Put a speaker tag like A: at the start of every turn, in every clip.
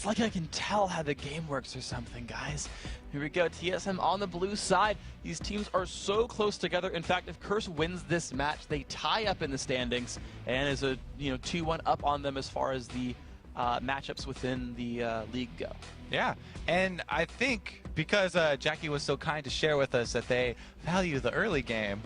A: It's like I can tell how the game works or something, guys. Here we go, TSM on the blue side. These teams are so close together. In fact, if Curse wins this match, they tie up in the standings and is a 2-1 up on them as far as the matchups within the league go.
B: Yeah, and I think because Jackie was so kind to share with us that they value the early game,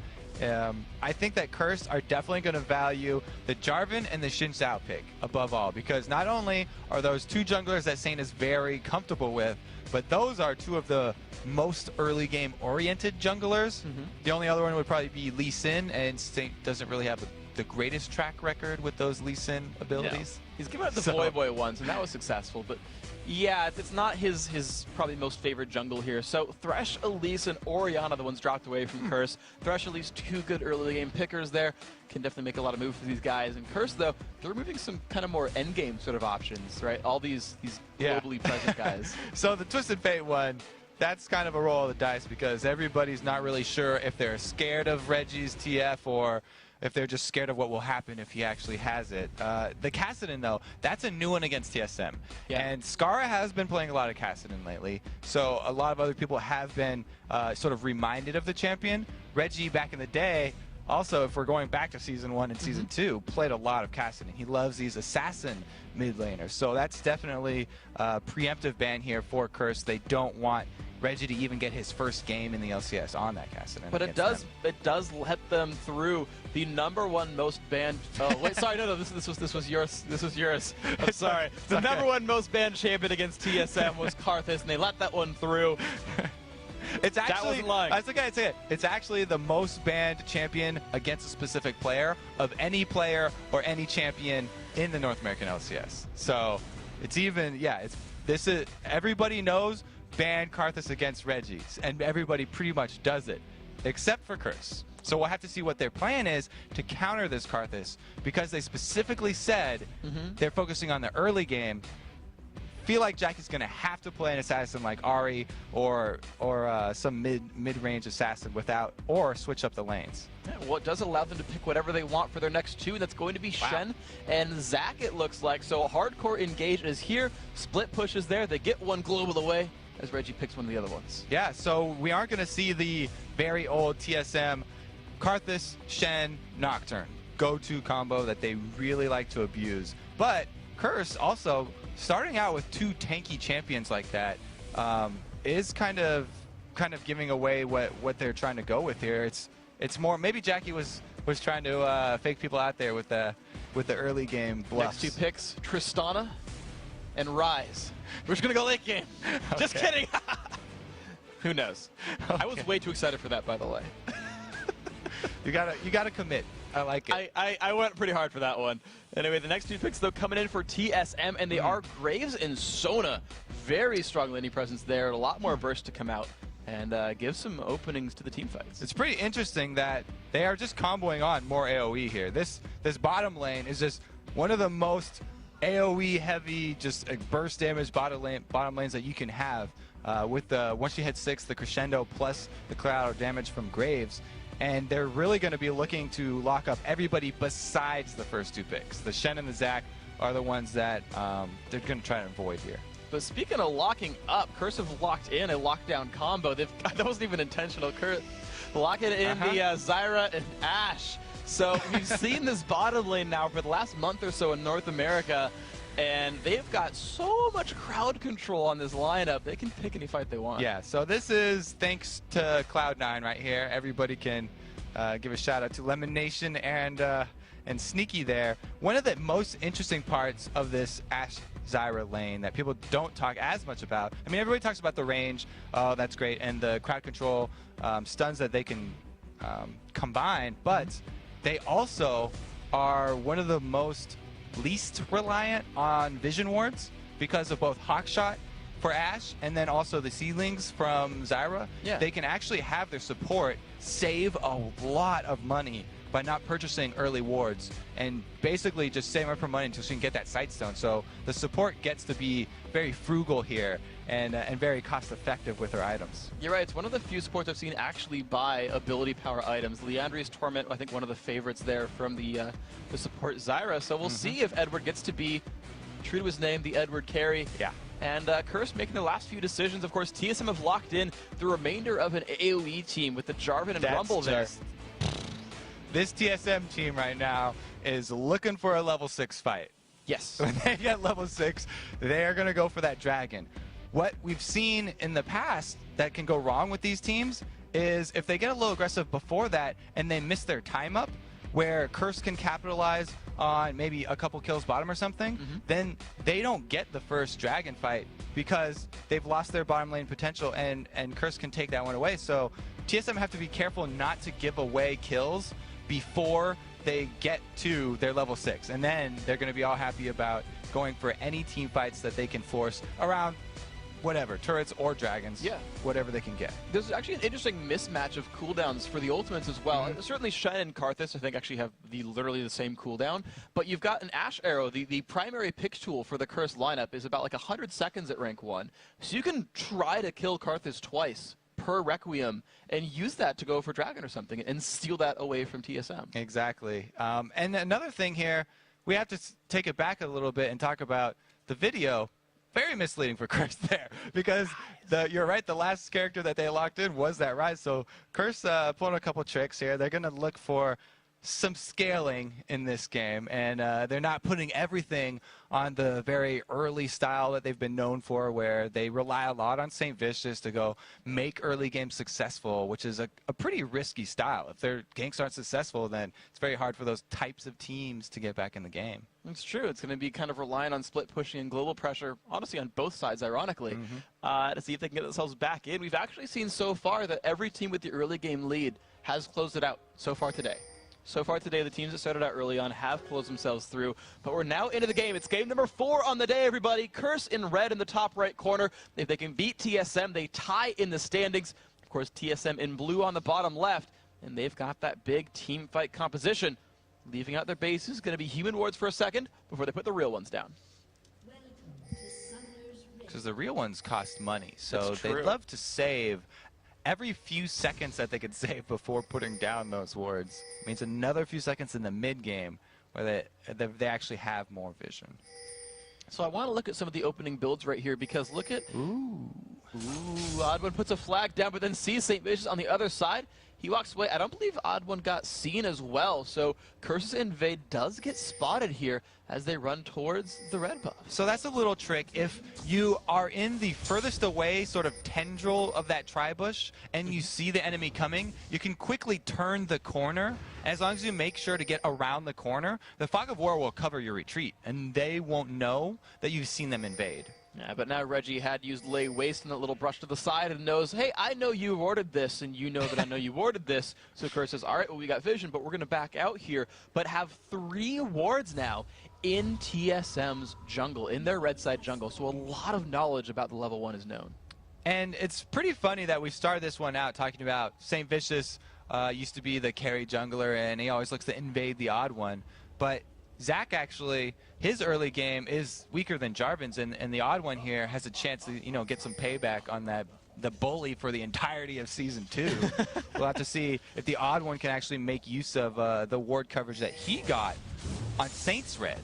B: I think that Curse are definitely going to value the Jarvan and the Xin Zhao pick above all, because not only are those two junglers that Saint is very comfortable with, but those are two of the most early game oriented junglers. The only other one would probably be Lee Sin, and Saint doesn't really have the greatest track record with those Lee Sin abilities.
A: No. He's given out the Boy once, and that was successful, but yeah, it's not his probably most favorite jungle here. So Thresh, Elise, and Orianna, the ones dropped away from Curse. Thresh, Elise, two good early game pickers there. Can definitely make a lot of moves for these guys. And Curse, though, they're removing some kind of more end game sort of options, right? All these globally present guys.
B: So the Twisted Fate one, that's kind of a roll of the dice because everybody's not really sure if they're scared of Reggie's TF or if they're just scared of what will happen if he actually has it. The Kassadin, though, that's a new one against TSM. Yeah. And Skara has been playing a lot of Kassadin lately, so a lot of other people have been sort of reminded of the champion. Reggie, back in the day, also, if we're going back to Season 1 and Season 2, played a lot of Kassadin. He loves these assassin mid laners, so that's definitely a preemptive ban here for Curse. They don't want Reggie to even get his first game in the LCS on that Kassadin.
A: But it does let them through the #1 most banned. Oh wait, sorry, no, this was yours. This was yours. I'm sorry. The #1 most banned champion against TSM was Karthus, and they let that one through.
B: It's actually, I was gonna say it. It's actually the most banned champion against a specific player of any player or any champion in the North American LCS. So it's even, yeah, everybody knows ban Karthus against Reggie, and everybody pretty much does it, except for Curse. So we'll have to see what their plan is to counter this Karthus, because they specifically said they're focusing on the early game. Feel like Jackie's going to have to play an assassin like Ahri or some mid-range assassin or switch up the lanes.
A: Yeah, well, it does allow them to pick whatever they want for their next two. That's going to be Shen and Zac, it looks like. So hardcore engage is here. Split push is there. They get one global away as Reggie picks one of the other ones.
B: Yeah, so we aren't going to see the very old TSM Karthus, Shen, Nocturne go-to combo that they really like to abuse. But Curse also, starting out with two tanky champions like that, is kind of giving away what they're trying to go with here. It's more, maybe Jackie was trying to fake people out there with the early game bluffs.
A: Next two picks, Tristana and Ryze. We're just gonna go late game. Okay. Just kidding. Who knows? Okay. I was way too excited for that, by the way.
B: You gotta commit. I like it.
A: I went pretty hard for that one. Anyway, the next two picks, though, coming in for TSM, and they are Graves and Sona. Very strong laning presence there. A lot more burst to come out and give some openings to the team fights.
B: It's pretty interesting that they are just comboing on more AoE here. This bottom lane is just one of the most AoE heavy, just burst damage bottom lanes that you can have. With once you hit 6, the crescendo plus the collateral damage from Graves. And they're really going to be looking to lock up everybody besides the first two picks. The Shen and the Zac are the ones that they're going to try to avoid here.
A: But speaking of locking up, Curse have locked in a lockdown combo. That wasn't even intentional. Curse locking in the Zyra and Ashe. So we've seen this bottom lane now for the last month or so in North America, and they've got so much crowd control on this lineup. They can pick any fight they want.
B: Yeah, so this is thanks to Cloud9 right here. Everybody can give a shout out to Lemon Nation and Sneaky there. One of the most interesting parts of this Ashe Zyra lane that people don't talk as much about. I mean, everybody talks about the range. Oh, that's great, and the crowd control stuns that they can combine, but they also are one of the least reliant on vision wards because of both Hawkshot for Ashe and then also the seedlings from Zyra. Yeah. They can actually have their support save a lot of money by not purchasing early wards and basically just saving up for money until she can get that Sightstone. So the support gets to be very frugal here and very cost effective with her items.
A: You're right, it's one of the few supports I've seen actually buy ability power items. Leandri's Torment, I think one of the favorites there from the support Zyra. So we'll see if Edward gets to be true to his name, the Edward carry.
B: Yeah.
A: And Curse making the last few decisions. Of course, TSM have locked in the remainder of an AoE team with the Jarvan and Rumble there.
B: This TSM team right now is looking for a level 6 fight.
A: Yes.
B: When they get level 6, they are going to go for that dragon. What we've seen in the past that can go wrong with these teams is if they get a little aggressive before that and they miss their time up, where Curse can capitalize on maybe a couple kills bottom or something, then they don't get the first dragon fight because they've lost their bottom lane potential, and Curse can take that one away. So TSM have to be careful not to give away kills before they get to their level 6, and then they're going to be all happy about going for any team fights that they can force around whatever, turrets or dragons, whatever they can get.
A: There's actually an interesting mismatch of cooldowns for the ultimates as well. Certainly Shen and Karthus, I think, actually have literally the same cooldown, but you've got an Ashe Arrow. The primary pick tool for the Curse lineup is about like 100 seconds at rank 1, so you can try to kill Karthus twice per Requiem and use that to go for Dragon or something and steal that away from TSM.
B: Exactly. And another thing here, we have to take it back a little bit and talk about the video. Very misleading for Curse there, because you're right, the last character that they locked in was that Rise. So Curse pulling a couple tricks here. They're going to look for some scaling in this game, and they're not putting everything on the very early style that they've been known for, where they rely a lot on St. Vicious to go make early games successful, which is a pretty risky style. If their ganks aren't successful, then it's very hard for those types of teams to get back in the game.
A: It's true. It's going to be kind of relying on split pushing and global pressure, honestly, on both sides, ironically, to see if they can get themselves back in. We've actually seen so far that every team with the early game lead has closed it out so far today. So far today, the teams that started out early on have closed themselves through, but we're now into the game. It's game number 4 on the day, everybody. Curse in red in the top right corner. If they can beat TSM, they tie in the standings. Of course, TSM in blue on the bottom left, and they've got that big team fight composition. Leaving out their bases, going to be human wards for a second before they put the real ones down.
B: Because the real ones cost money, so they'd love to save every few seconds that they could save before putting down those wards. Means another few seconds in the mid game where they actually have more vision.
A: So I want to look at some of the opening builds right here, because look at Odd1 puts a flag down, but then sees St. Vicious on the other side. He walks away. I don't believe Odd1 got seen as well, so Curse's invade does get spotted here as they run towards the red buff.
B: So that's a little trick. If you are in the furthest away sort of tendril of that tri-bush and you see the enemy coming, you can quickly turn the corner. As long as you make sure to get around the corner, the Fog of War will cover your retreat, and they won't know that you've seen them invade.
A: Yeah, but now Reggie had used Lay Waste and that little brush to the side and knows, hey, I know you warded this, and you know that I know you warded this. So Curse says, all right, well, we got vision, but we're going to back out here. But have 3 wards now in TSM's jungle, in their red side jungle. So a lot of knowledge about the level 1 is known.
B: And it's pretty funny that we started this one out talking about St. Vicious used to be the carry jungler, and he always looks to invade the odd one. But Zach actually, his early game is weaker than Jarvan's, and the odd one here has a chance to, get some payback on the bully for the entirety of Season 2. We'll have to see if the odd one can actually make use of the ward coverage that he got on Saints Red.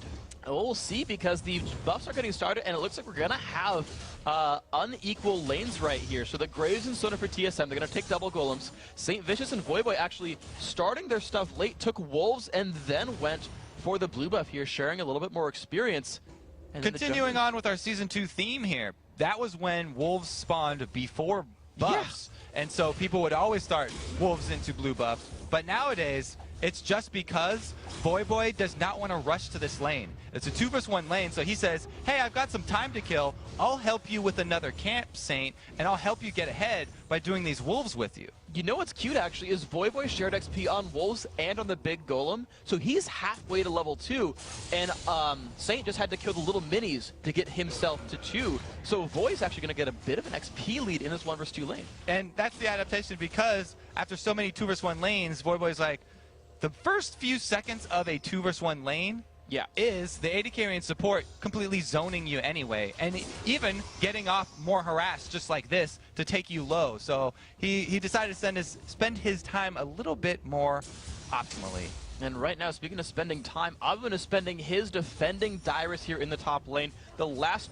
A: We'll see, because the buffs are getting started, and it looks like we're going to have unequal lanes right here. So the Graves and Sona for TSM, they're going to take double golems. St. Vicious and Voyboy actually starting their stuff late, took Wolves, and then went for the blue buff here, sharing a little bit more experience. And
B: continuing on with our Season 2 theme here, that was when Wolves spawned before buffs. Yeah. And so people would always start Wolves into blue buff. But nowadays, it's just because Voyboy does not want to rush to this lane. It's a 2v1 lane, so he says, hey, I've got some time to kill. I'll help you with another camp, Saint, and I'll help you get ahead by doing these Wolves with you.
A: You know what's cute, actually, is Voyboy shared XP on Wolves and on the big golem, so he's halfway to level 2, and Saint just had to kill the little minis to get himself to 2. So Voy's actually going to get a bit of an XP lead in this 1v2 lane. And
B: that's the adaptation, because after so many 2v1 lanes, Voyboy's like, the first few seconds of a 2v1 lane is the AD carry and support completely zoning you anyway, and even getting off more harassed just like this to take you low. So he decided to spend his time a little bit more optimally.
A: And right now, speaking of spending time, Odd1 is spending his defending Dyrus here in the top lane. The last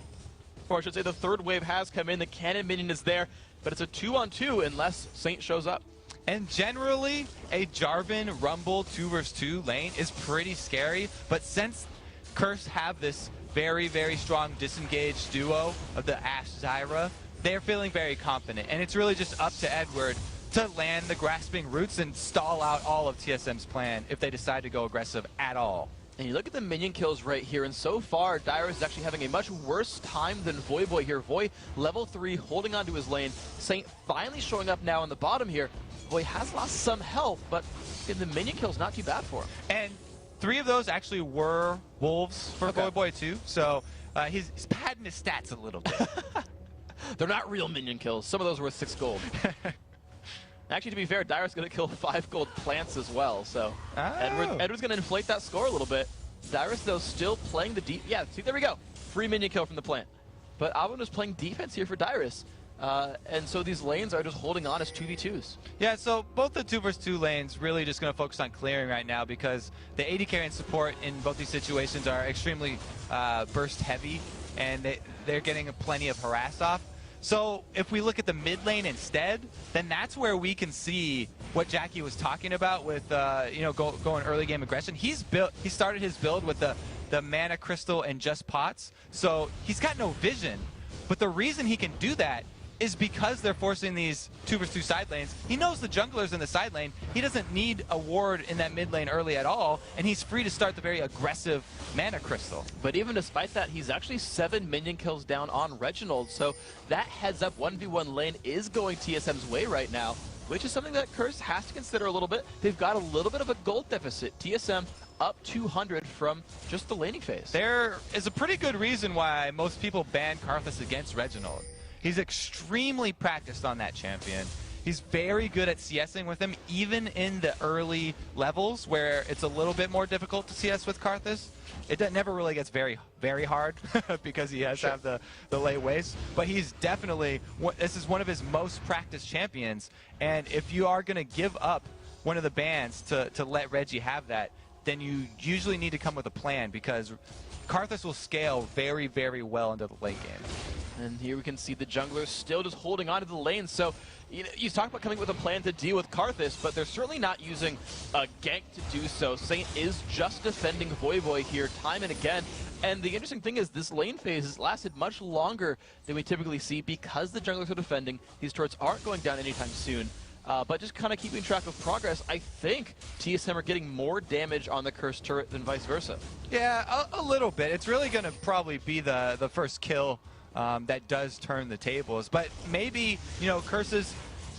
A: or I should say the third wave has come in. The cannon minion is there, but it's a 2-on-2 unless Saint shows up.
B: And generally, a Jarvan Rumble 2 vs 2 lane is pretty scary, but since Curse have this very, very strong disengaged duo of the Ashe Zyra, they're feeling very confident. And it's really just up to Edward to land the grasping roots and stall out all of TSM's plan if they decide to go aggressive at all.
A: And you look at the minion kills right here, and so far, Dyrus is actually having a much worse time than Voyboy here. Voy, level 3, holding onto his lane. Saint finally showing up now in the bottom here. Voy has lost some health, but the minion kill's not too bad for him.
B: And 3 of those actually were wolves for Voyboy too, so he's padding his stats a little bit.
A: They're not real minion kills. Some of those were worth 6 gold. Actually, to be fair, Dyrus going to kill 5 gold plants as well, so Edward's going to inflate that score a little bit. Dyrus, though, still playing the deep. Yeah, see, there we go. Free minion kill from the plant. But Alvin was playing defense here for Dyrus. And so these lanes are just holding on as 2v2s.
B: Yeah, so both the 2 vs 2 lanes really just going to focus on clearing right now because the AD carry and support in both these situations are extremely burst heavy, and they're getting plenty of harass off. So if we look at the mid lane instead, then that's where we can see what Jackie was talking about with going early game aggression. He started his build with the mana crystal and just pots, so he's got no vision. But the reason he can do that is because they're forcing these 2 vs 2 side lanes. He knows the junglers in the side lane. He doesn't need a ward in that mid lane early at all, and he's free to start the very aggressive mana crystal.
A: But even despite that, he's actually 7 minion kills down on Reginald, so that heads up 1v1 lane is going TSM's way right now, which is something that Curse has to consider a little bit. They've got a little bit of a gold deficit. TSM up 200 from just the laning phase.
B: There is a pretty good reason why most people ban Karthus against Reginald. He's extremely practiced on that champion. He's very good at CSing with him, even in the early levels where it's a little bit more difficult to CS with Karthus. It never really gets very, very hard because he has to have the late waves. But he's definitely, this is one of his most practiced champions. And if you are going to give up one of the bans to let Reggie have that, then you usually need to come with a plan because Karthus will scale very, very well into the late game.
A: And here we can see the junglers still just holding on to the lane. So you talk about coming with a plan to deal with Karthus, but they're certainly not using a gank to do so. Saint is just defending Voyboy here time and again. And the interesting thing is this lane phase has lasted much longer than we typically see because the junglers are defending. These turrets aren't going down anytime soon. But just kind of keeping track of progress, I think TSM are getting more damage on the Curse turret than vice versa.
B: Yeah, a little bit. It's really going to probably be the first kill that does turn the tables. But maybe, Curse's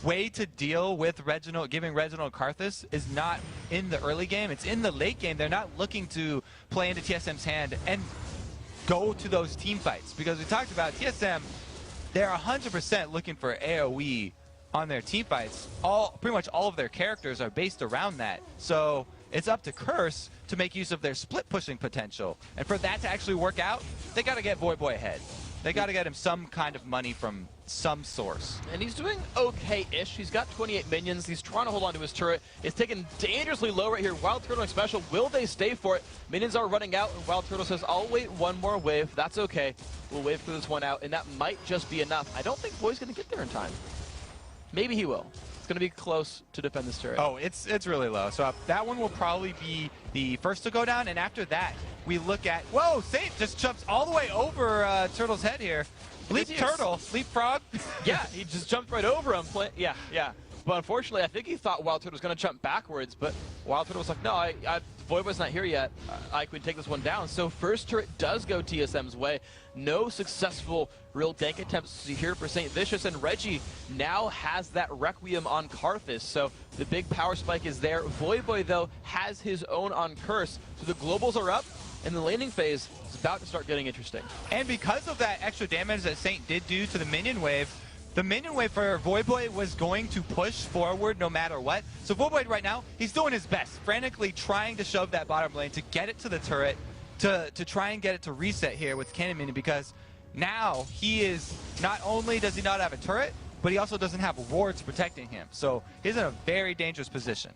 B: way to deal with Reginald, giving Reginald Karthus is not in the early game. It's in the late game. They're not looking to play into TSM's hand and go to those team fights. Because we talked about TSM, they're 100% looking for AoE on their team fights. Pretty much all of their characters are based around that. So it's up to Curse to make use of their split pushing potential. And for that to actually work out, they got to get Voyboy ahead. They got to get him some kind of money from some source.
A: And he's doing okay-ish. He's got 28 minions. He's trying to hold on to his turret. It's taken dangerously low right here. Wild Turtle special. Will they stay for it? Minions are running out, and Wild Turtle says, I'll wait one more wave. That's okay. We'll wave through this one out, and that might just be enough. I don't think Voy's going to get there in time. Maybe he will. It's going to be close to defend this turret.
B: Oh, it's really low. So that one will probably be the first to go down. And after that, we look at... Whoa, Saint just jumps all the way over Turtle's head here. Leapfrog.
A: Yeah, he just jumped right over him. Yeah. But unfortunately, I think he thought Wild Turtle was going to jump backwards. But Wild Turtle was like, no, Voyboy's not here yet. I can take this one down. So first turret does go TSM's way. No successful real gank attempts here for St. Vicious, and Reggie now has that Requiem on Karthus. So the big power spike is there. Voyboy, though, has his own on Curse. So the globals are up, and the laning phase is about to start getting interesting.
B: And because of that extra damage that Saint did do to the minion wave, the minion wave for Voyboy was going to push forward no matter what. So Voyboy right now, he's doing his best, frantically trying to shove that bottom lane to get it to the turret, to try and get it to reset here with Cannon Minion, because now he is, not only does he not have a turret, but he also doesn't have wards protecting him. So he's in a very dangerous position.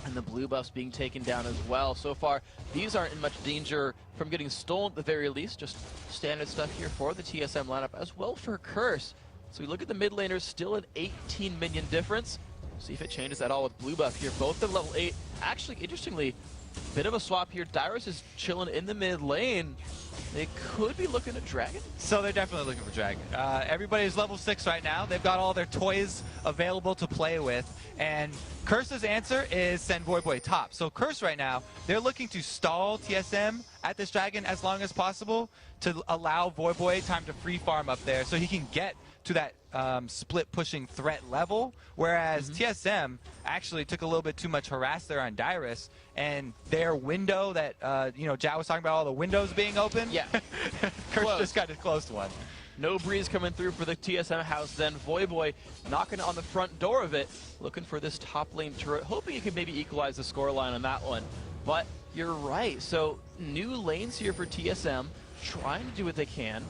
A: And the blue buffs being taken down as well. So far, these aren't in much danger from getting stolen at the very least. Just standard stuff here for the TSM lineup, as well for Curse. So we look at the mid laners, still an 18 minion difference. See if it changes at all with blue buff here. Both at level 8. Actually, interestingly, bit of a swap here. Dyrus is chilling in the mid lane. They could be looking at Dragon.
B: So they're definitely looking for Dragon. Everybody's level 6 right now. They've got all their toys available to play with. And Curse's answer is send Voyboy top. So Curse right now, they're looking to stall TSM at this Dragon as long as possible to allow Voyboy time to free farm up there so he can get to that split pushing threat level, whereas TSM actually took a little bit too much harass there on Dyrus, and their window that Jao was talking about, all the windows being open.
A: Yeah,
B: Curse just got a closed one.
A: No breeze coming through for the TSM house. Then Voyboy knocking on the front door of it, looking for this top lane turret, hoping he can maybe equalize the scoreline on that one. But you're right. So new lanes here for TSM, trying to do what they can.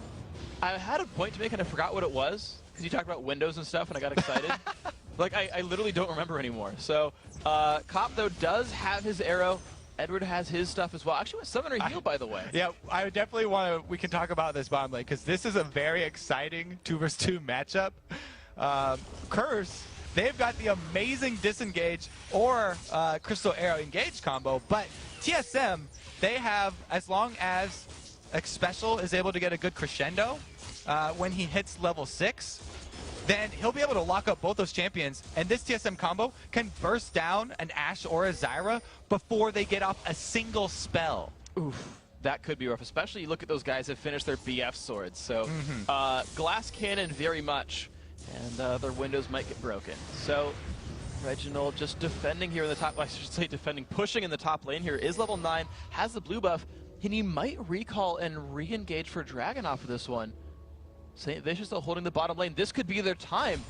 A: I had a point to make and I forgot what it was, because you talked about windows and stuff and I got excited. Like, I literally don't remember anymore. So, Cop, though, does have his arrow. Edward has his stuff as well. Actually, with Summoner Heal, by the way.
B: Yeah, I definitely want to, we can talk about this bottom lane, because this is a very exciting 2v2 matchup. Curse, they've got the amazing disengage or Crystal Arrow engage combo, but TSM, they have, as long as Special is able to get a good crescendo when he hits level 6, then he'll be able to lock up both those champions, and this TSM combo can burst down an Ashe or a Zyra before they get off a single spell.
A: Oof, that could be rough, especially you look at those guys that finished their BF swords. So glass cannon very much, and their windows might get broken. So Reginald just defending here in the top, I should say defending, pushing in the top lane here, is level 9, has the blue buff, and he might recall and re-engage for Dragon off of this one. St. Vicious still holding the bottom lane. This could be their time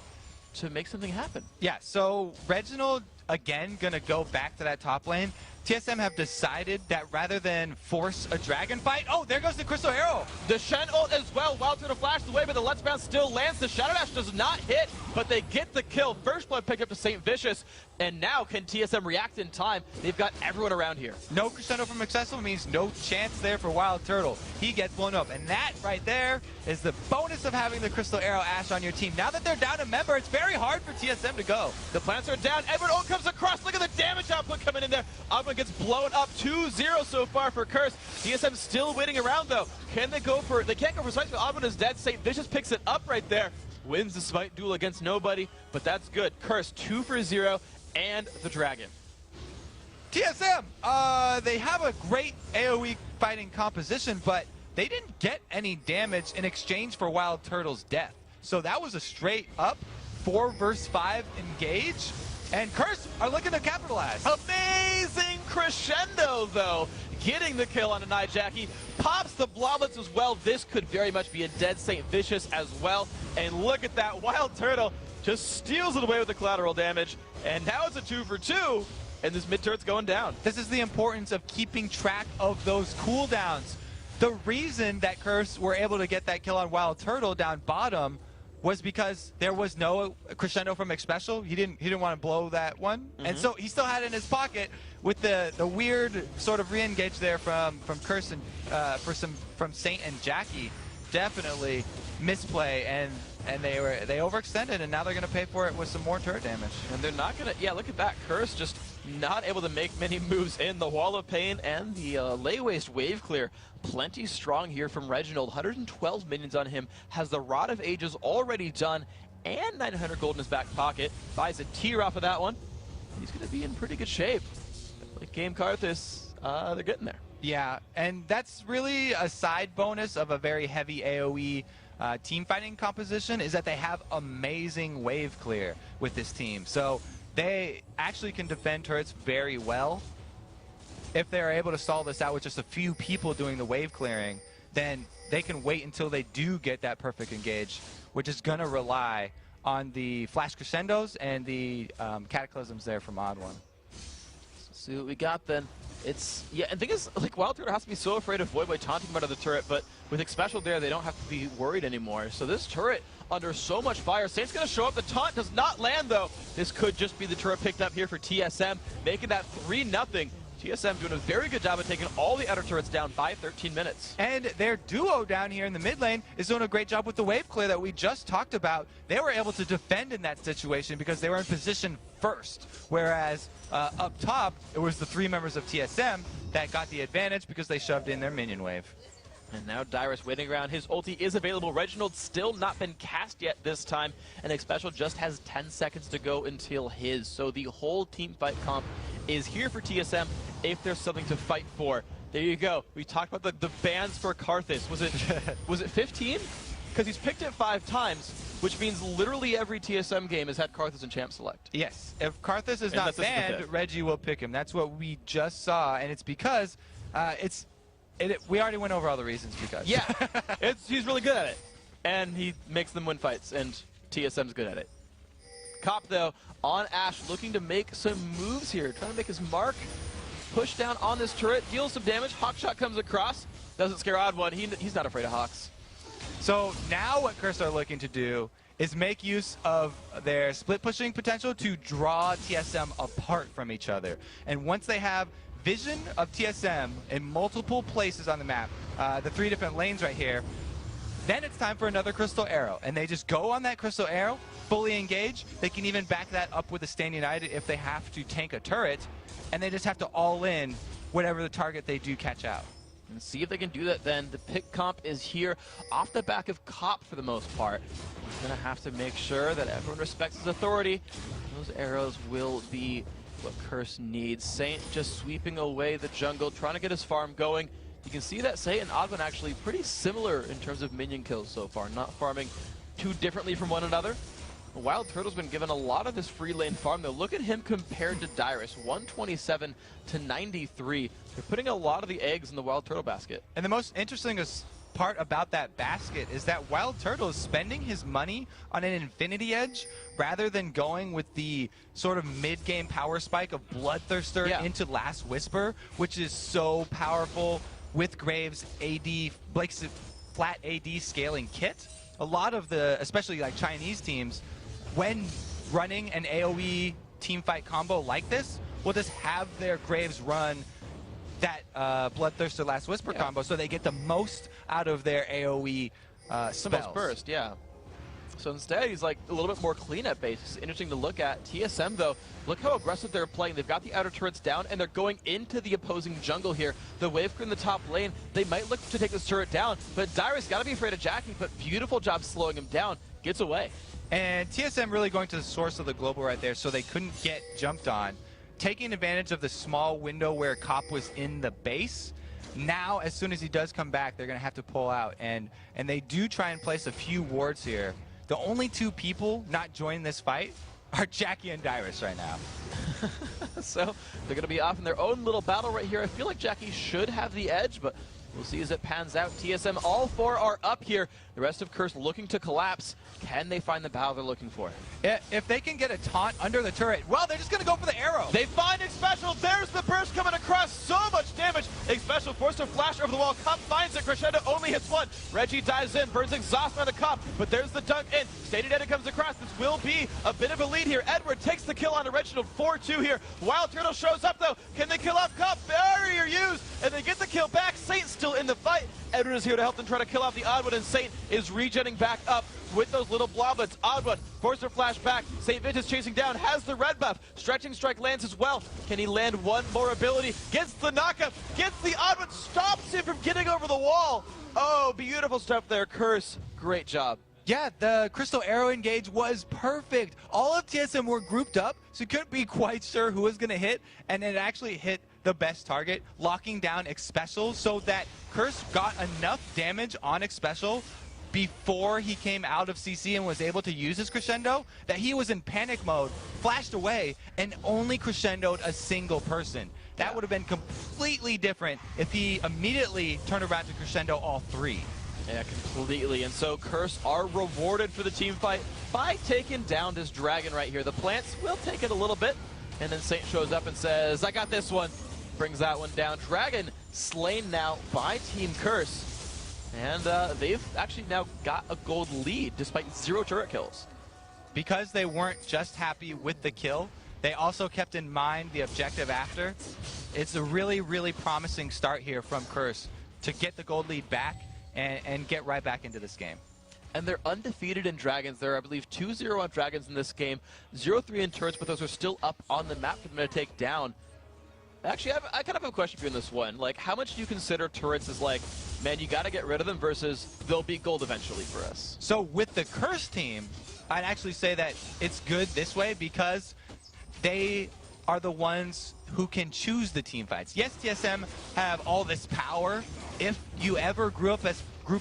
A: to make something happen.
B: Yeah, so Reginald, again, gonna go back to that top lane. TSM have decided that rather than force a dragon fight, oh, there goes the Crystal Arrow.
A: The Shen ult as well. Wild Turtle flashes away, but the Let's Bounce still lands. The Shadow Dash does not hit, but they get the kill. First blood picked up to St. Vicious, and now can TSM react in time? They've got everyone around here.
B: No crescendo from Accessible means no chance there for Wild Turtle. He gets blown up, and that right there is the bonus of having the Crystal Arrow Ashe on your team. Now that they're down a member, it's very hard for TSM to go.
A: The plants are down. Edward ult comes across. Look at the damage output coming in there. Ogma gets blown up 2-0 so far for Curse. TSM still waiting around though. Can they go for, they can't go for Smite, but Ogma is dead. St. Vicious picks it up right there. Wins the Smite duel against nobody, but that's good. Curse 2 for 0 and the Dragon.
B: TSM, they have a great AoE fighting composition, but they didn't get any damage in exchange for Wild Turtle's death. So that was a straight up 4 versus 5 engage. And Curse are looking to capitalize.
A: Amazing crescendo, though. Getting the kill on a Jackie. Pops the bloblets as well. This could very much be a dead St. Vicious as well. And look at that. Wild Turtle just steals it away with the collateral damage. And now it's a 2 for 2. And this mid turret's going down.
B: This is the importance of keeping track of those cooldowns. The reason that Curse were able to get that kill on Wild Turtle down bottom was because there was no crescendo from Special. He didn't want to blow that one, and so he still had it in his pocket with the weird sort of re-engage there from Curse and from Saint and Jackie. Definitely misplay, and they overextended, and now they're gonna pay for it with some more turret damage.
A: And they're not gonna, yeah, look at that. Curse just not able to make many moves in the Wall of Pain and the Lay Waste wave clear. Plenty strong here from Reginald. 112 minions on him. Has the Rod of Ages already done and 900 gold in his back pocket. Buys a tier off of that one. He's going to be in pretty good shape. Late game Karthus, they're getting there.
B: Yeah, and that's really a side bonus of a very heavy AoE team fighting composition, is that they have amazing wave clear with this team. So they actually can defend turrets very well. If they're able to stall this out with just a few people doing the wave clearing, then they can wait until they do get that perfect engage, which is going to rely on the flash crescendos and the cataclysms there from Odd One.
A: Let's see what we got then. It's, yeah, and the thing is, like, Wild Turtle has to be so afraid of Void by taunting him out of the turret, but with Xpecial there, they don't have to be worried anymore. So this turret under so much fire. Saint's gonna show up, the taunt does not land though. This could just be the turret picked up here for TSM, making that 3-0. TSM doing a very good job of taking all the outer turrets down by 13 minutes.
B: And their duo down here in the mid lane is doing a great job with the wave clear that we just talked about. They were able to defend in that situation because they were in position first. Whereas up top, it was the 3 members of TSM that got the advantage because they shoved in their minion wave.
A: And now Dyrus waiting around. His ulti is available. Reginald still not been cast yet this time. And Xpecial just has 10 seconds to go until his. So the whole team fight comp is here for TSM if there's something to fight for. There you go. We talked about the bans for Karthus. Was it 15? Because he's picked it 5 times, which means literally every TSM game has had Karthus in Champ Select.
B: Yes. If Karthus is not banned, Reggie will pick him. That's what we just saw. And it's because we already went over all the reasons because.
A: Yeah, he's really good at it. And he makes them win fights, and TSM's good at it. Cop, though, on Ashe, looking to make some moves here. Trying to make his mark. Push down on this turret, deals some damage. Hawkshot comes across. Doesn't scare Odd One. He's not afraid of Hawks.
B: So now what Curse are looking to do is make use of their split pushing potential to draw TSM apart from each other. And once they have vision of TSM in multiple places on the map, the 3 different lanes right here, then it's time for another Crystal Arrow. And they just go on that Crystal Arrow, fully engage. They can even back that up with a Stand United if they have to tank a turret. And they just have to all in whatever the target they do catch out.
A: And see if they can do that then. The pick comp is here off the back of Cop for the most part. He's going to have to make sure that everyone respects his authority. Those arrows will be what Curse needs. Saint just sweeping away the jungle, trying to get his farm going. You can see that Saint and Oddman actually pretty similar in terms of minion kills so far, not farming too differently from one another. Wild Turtle's been given a lot of this free lane farm, though. Look at him compared to Dyrus, 127 to 93. They're putting a lot of the eggs in the Wild Turtle basket.
B: And the most interesting part about that basket is that Wild Turtle is spending his money on an Infinity Edge rather than going with the sort of mid-game power spike of Bloodthirster into Last Whisper, which is so powerful with Graves' AD, Blake's flat AD scaling kit. A lot of the, especially like Chinese teams, when running an AoE teamfight combo like this, will just have their Graves run that Bloodthirster Last Whisper combo so they get the most out of their AoE spells.
A: The most burst, yeah. So instead, he's like a little bit more cleanup based. It's interesting to look at. TSM, though, look how aggressive they're playing. They've got the outer turrets down, and they're going into the opposing jungle here. The wave crew in the top lane, they might look to take this turret down, but Dyrus got to be afraid of jacking, but beautiful job slowing him down. Gets away.
B: And TSM really going to the source of the global right there, so they couldn't get jumped on. Taking advantage of the small window where Cop was in the base. Now, as soon as he does come back, they're going to have to pull out. And they do try and place a few wards here. The only 2 people not joining this fight are Jackie and Dyrus right now.
A: So they're going to be off in their own little battle right here. I feel like Jackie should have the edge, but we'll see as it pans out. TSM, all 4 are up here. The rest of Curse looking to collapse. Can they find the battle they're looking for?
B: If they can get a taunt under the turret, well, they're just going to go for the arrow.
A: They find Xpecial. There's the burst coming across. So much damage. Xpecial forced a flash over the wall. Cop finds it. Crescendo only hits 1. Reggie dives in. Burns exhaust on the Cop. But there's the dunk in. Stated Edit comes across. This will be a bit of a lead here. Edward takes the kill on Reginald. 4-2 here. Wild Turtle shows up, though. Can they kill off Cop? Barrier used. And they get the kill back. Saint's still in the fight. Edward is here to help them try to kill off the Odd One, and Saint is regenning back up with those little bloblets. Odd One forced her flash back. Saint Vintage chasing down, has the red buff. Stretching Strike lands as well. Can he land one more ability? Gets the knockup, gets the Odd One, stops him from getting over the wall. Oh, beautiful stuff there, Curse. Great job.
B: Yeah, the Crystal Arrow engage was perfect. All of TSM were grouped up, so you couldn't be quite sure who was going to hit, and it actually hit the best target, locking down Xpecial so that Curse got enough damage on Xpecial before he came out of CC and was able to use his Crescendo that he was in panic mode, flashed away, and only Crescendoed a single person. That would have been completely different if he immediately turned around to Crescendo all 3.
A: Yeah, completely. And so Curse are rewarded for the team fight by taking down this dragon right here. The plants will take it a little bit, And then Saint shows up and says, I got this one. Brings that one down. Dragon slain now by Team Curse. And they've actually now got a gold lead despite 0 turret kills.
B: Because they weren't just happy with the kill, they also kept in mind the objective after. It's a really, really promising start here from Curse to get the gold lead back and get right back into this game.
A: And they're undefeated in Dragons. They're, I believe, 2-0 on Dragons in this game, 0-3 in turrets, but those are still up on the map for them to take down. Actually, I kind of have a question for you in this one. Like, how much do you consider turrets as like, man, you got to get rid of them versus they'll be gold eventually for us?
B: So with the Curse team, I'd actually say that it's good this way because they are the ones who can choose the team fights. Yes, TSM have all this power. If you ever group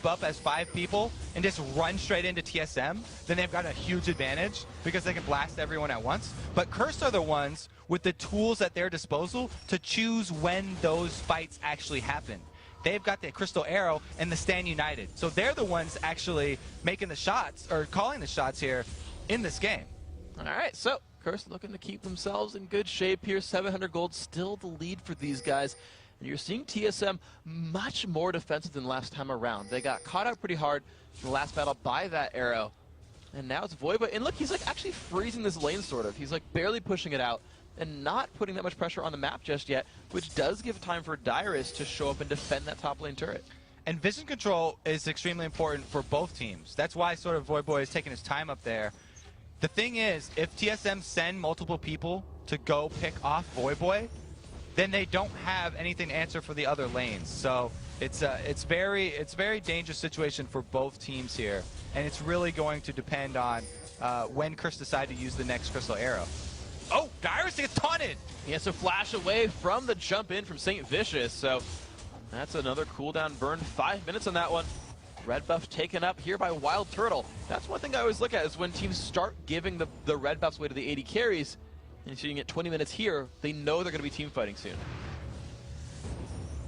B: up as 5 people and just run straight into TSM, then they've got a huge advantage because they can blast everyone at once. But Curse are the ones with the tools at their disposal to choose when those fights actually happen. They've got the Crystal Arrow and the Stand United. So they're the ones actually making the shots, or calling the shots here in this game.
A: All right, so Curse looking to keep themselves in good shape here. 700 gold, still the lead for these guys. And you're seeing TSM much more defensive than last time around. They got caught out pretty hard in the last battle by that arrow. And now it's Voiba. And look, he's like actually freezing this lane sort of. He's like barely pushing it out and not putting that much pressure on the map just yet, which does give time for Dyrus to show up and defend that top lane turret.
B: And vision control is extremely important for both teams. That's why sort of Voiboy is taking his time up there. The thing is, if TSM send multiple people to go pick off Voiboy, then they don't have anything to answer for the other lanes. So it's very dangerous situation for both teams here, and it's really going to depend on when Curse decide to use the next Crystal Arrow. Oh, Dyrus gets taunted!
A: He has to flash away from the jump in from St. Vicious, so that's another cooldown burn. 5 minutes on that one. Red buff taken up here by Wild Turtle. That's one thing I always look at is when teams start giving the red buffs away to the AD carries, and so you get 20 minutes here, they know they're going to be team fighting soon.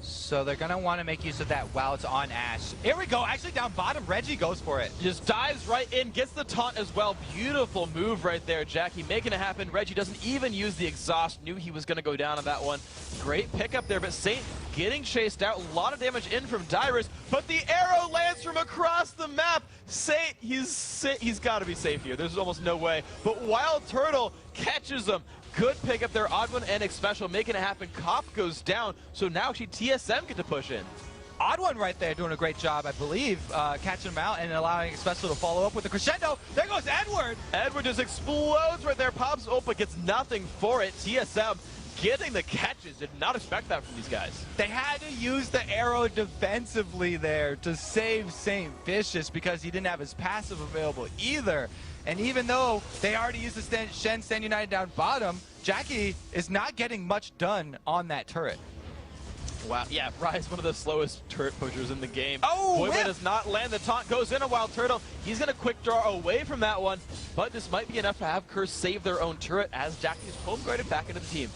B: So they're going to want to make use of that while it's on Ashe. Here we go, actually down bottom, Reggie goes for it.
A: Just dives right in, gets the taunt as well. Beautiful move right there, Jackie making it happen. Reggie doesn't even use the exhaust, knew he was going to go down on that one. Great pickup there, but Saint getting chased out. A lot of damage in from Dyrus, but the arrow lands from across the map. Saint, he's got to be safe here. There's almost no way, but Wild Turtle catches him. Good pick up there, Odd One and X Special making it happen. Cop goes down, so now actually TSM get to push in.
B: Odd One right there doing a great job, I believe, catching him out and allowing X Special to follow up with the crescendo. There goes Edward!
A: Edward just explodes right there, pops Opa, gets nothing for it. TSM getting the catches, did not expect that from these guys.
B: They had to use the arrow defensively there to save St. Vicious because he didn't have his passive available either. And even though they already used the Shen Stand United down bottom, Jackie is not getting much done on that turret.
A: Wow, yeah, Rise, one of the slowest turret pushers in the game.
B: Oh,
A: Voivoda does not land. The taunt goes in a Wild Turtle. He's going to quick draw away from that one, but this might be enough to have Curse save their own turret as Jackie's home guarded back into the team.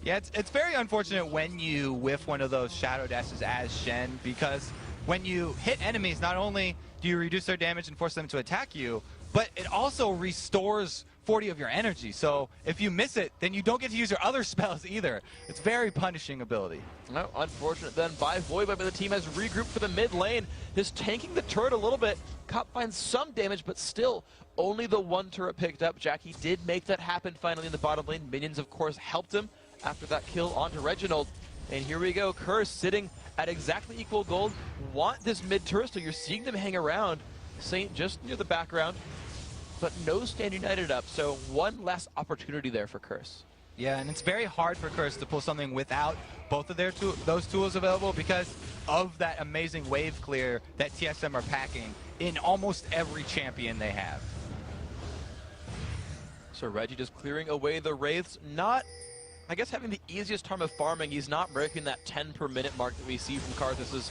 B: Yeah, it's very unfortunate when you whiff one of those Shadow Dashes as Shen, because when you hit enemies, not only do you reduce their damage and force them to attack you, but it also restores 40 of your energy. So if you miss it, then you don't get to use your other spells either. It's very punishing ability.
A: No, unfortunate then by Void, but the team has regrouped for the mid lane. Is tanking the turret a little bit. Cop finds some damage, but still only the one turret picked up. Jackie did make that happen finally in the bottom lane. Minions, of course, helped him after that kill onto Reginald. And here we go, Curse sitting at exactly equal gold. Want this mid turret, so you're seeing them hang around. Saint just near the background, but no Stand United up, so one less opportunity there for Curse.
B: Yeah, and it's very hard for Curse to pull something without both of those tools available because of that amazing wave clear that TSM are packing in almost every champion they have.
A: So Reggie just clearing away the Wraiths, not, I guess, having the easiest time of farming. He's not breaking that 10 per minute mark that we see from Karthus's.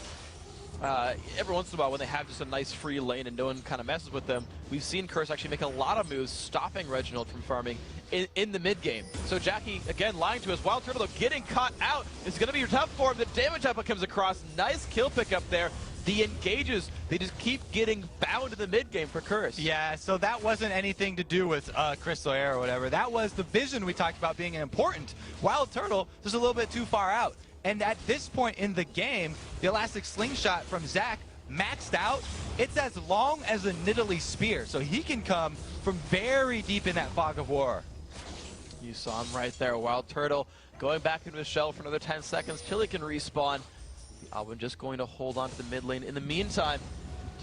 A: Every once in a while when they have just a nice free lane and no one kind of messes with them, we've seen Curse actually make a lot of moves stopping Reginald from farming in the mid game. So Jackie, again, lying to us. Wild Turtle getting caught out. It's going to be tough for him. The damage output comes across. Nice kill pick up there. the engages, they just keep getting bound in the mid game for Curse.
B: Yeah, so that wasn't anything to do with Crystal Air or whatever. That was the vision we talked about being important. Wild Turtle just a little bit too far out. And at this point in the game, the Elastic Slingshot from Zach maxed out. It's as long as a Nidalee Spear, so he can come from very deep in that Fog of War.
A: You saw him right there. Wild Turtle going back into his shell for another 10 seconds till he can respawn. The Alban just going to hold on to the mid lane. In the meantime,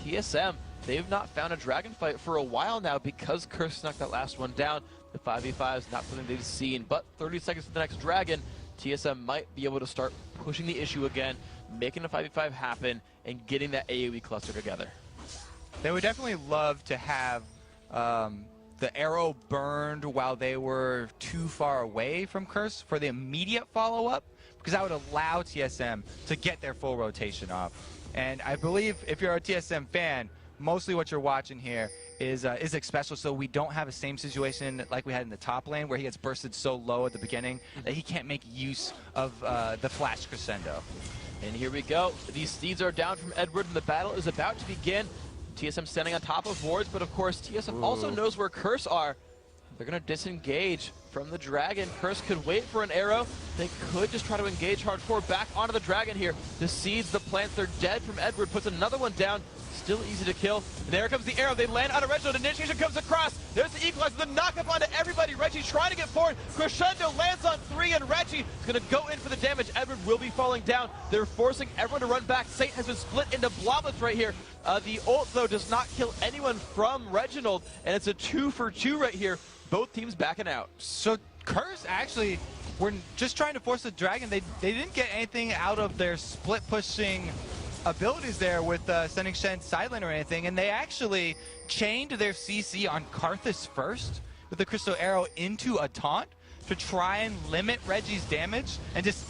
A: TSM, they've not found a dragon fight for a while now because Curse snuck that last one down. The 5v5 is not something they've seen, but 30 seconds to the next dragon, TSM might be able to start pushing the issue again, making a 5v5 happen, and getting that AoE cluster together.
B: They would definitely love to have the arrow burned while they were too far away from Curse for the immediate follow-up, because that would allow TSM to get their full rotation off. And I believe if you're a TSM fan, mostly what you're watching here is special, so we don't have the same situation like we had in the top lane where he gets bursted so low at the beginning that he can't make use of the flash crescendo.
A: And here we go. These steeds are down from Edward and the battle is about to begin. TSM standing on top of wards, but of course TSM also knows where Curse are. They're going to disengage from the dragon. Curse could wait for an arrow. They could just try to engage hardcore back onto the dragon here. The seeds, the plants, they're dead from Edward. Puts another one down. Still easy to kill. And there comes the arrow. They land on a Reginald. Initiation comes across. There's the equalizer. The knockup onto everybody. Reggie trying to get forward. Crescendo lands on 3, and Reggie is going to go in for the damage. Edward will be falling down. They're forcing everyone to run back. Saint has been split into bloblets right here. The ult, though, does not kill anyone from Reginald, and it's a 2-for-2 right here. Both teams backing out.
B: So Curse actually were just trying to force the dragon. They didn't get anything out of their split pushing abilities there with sending Shen sideline or anything, and they actually chained their CC on Karthus first with the Crystal Arrow into a taunt to try and limit Reggie's damage and just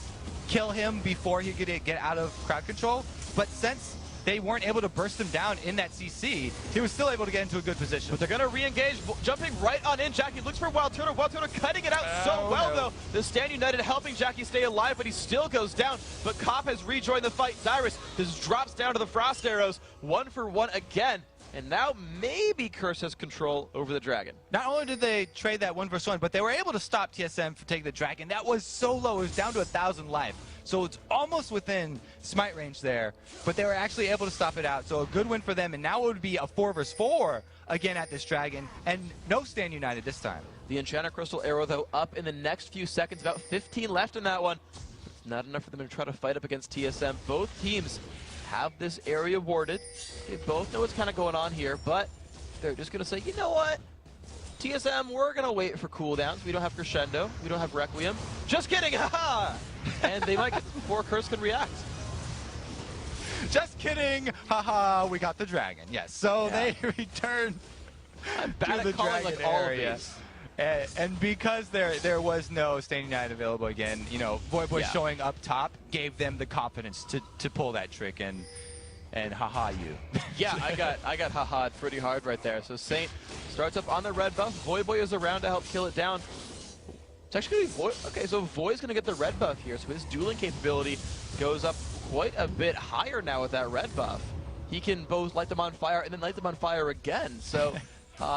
B: kill him before he could get out of crowd control. But since they weren't able to burst him down in that CC, he was still able to get into a good position.
A: But they're going to re-engage, jumping right on in. Jackie looks for Wild Turtle. Wild Turtle cutting it out so well, though. The Stand United helping Jackie stay alive, but he still goes down. But Kopp has rejoined the fight. Dyrus just drops down to the Frost Arrows. 1-for-1 again. And now maybe Curse has control over the dragon.
B: Not only did they trade that 1-versus-1, but they were able to stop TSM from taking the dragon. That was so low. It was down to 1,000 life. So it's almost within smite range there, but they were actually able to stop it out. So a good win for them, and now it would be a 4-versus-4 again at this dragon, and no Stand United this time.
A: The Enchanter Crystal Arrow, though, up in the next few seconds. About 15 left in that one. It's not enough for them to try to fight up against TSM. Both teams have this area warded. They both know what's kind of going on here, but they're just going to say, you know what? TSM, we're going to wait for cooldowns. We don't have Crescendo. We don't have Requiem. Just kidding! Haha! And they might get this before Curse can react.
B: Just kidding! Haha, we got the dragon. Yes, so they return to the dragon
A: like
B: area. And because there was no Stand United available again, you know, Voyboy showing up top gave them the confidence to pull that trick and haha you.
A: Yeah, I got haha pretty hard right there. So Saint starts up on the red buff. Voyboy is around to help kill it down. It's actually going to be Voy. Okay, so Voy's going to get the red buff here. So his dueling capability goes up quite a bit higher now with that red buff. He can both light them on fire and then light them on fire again. So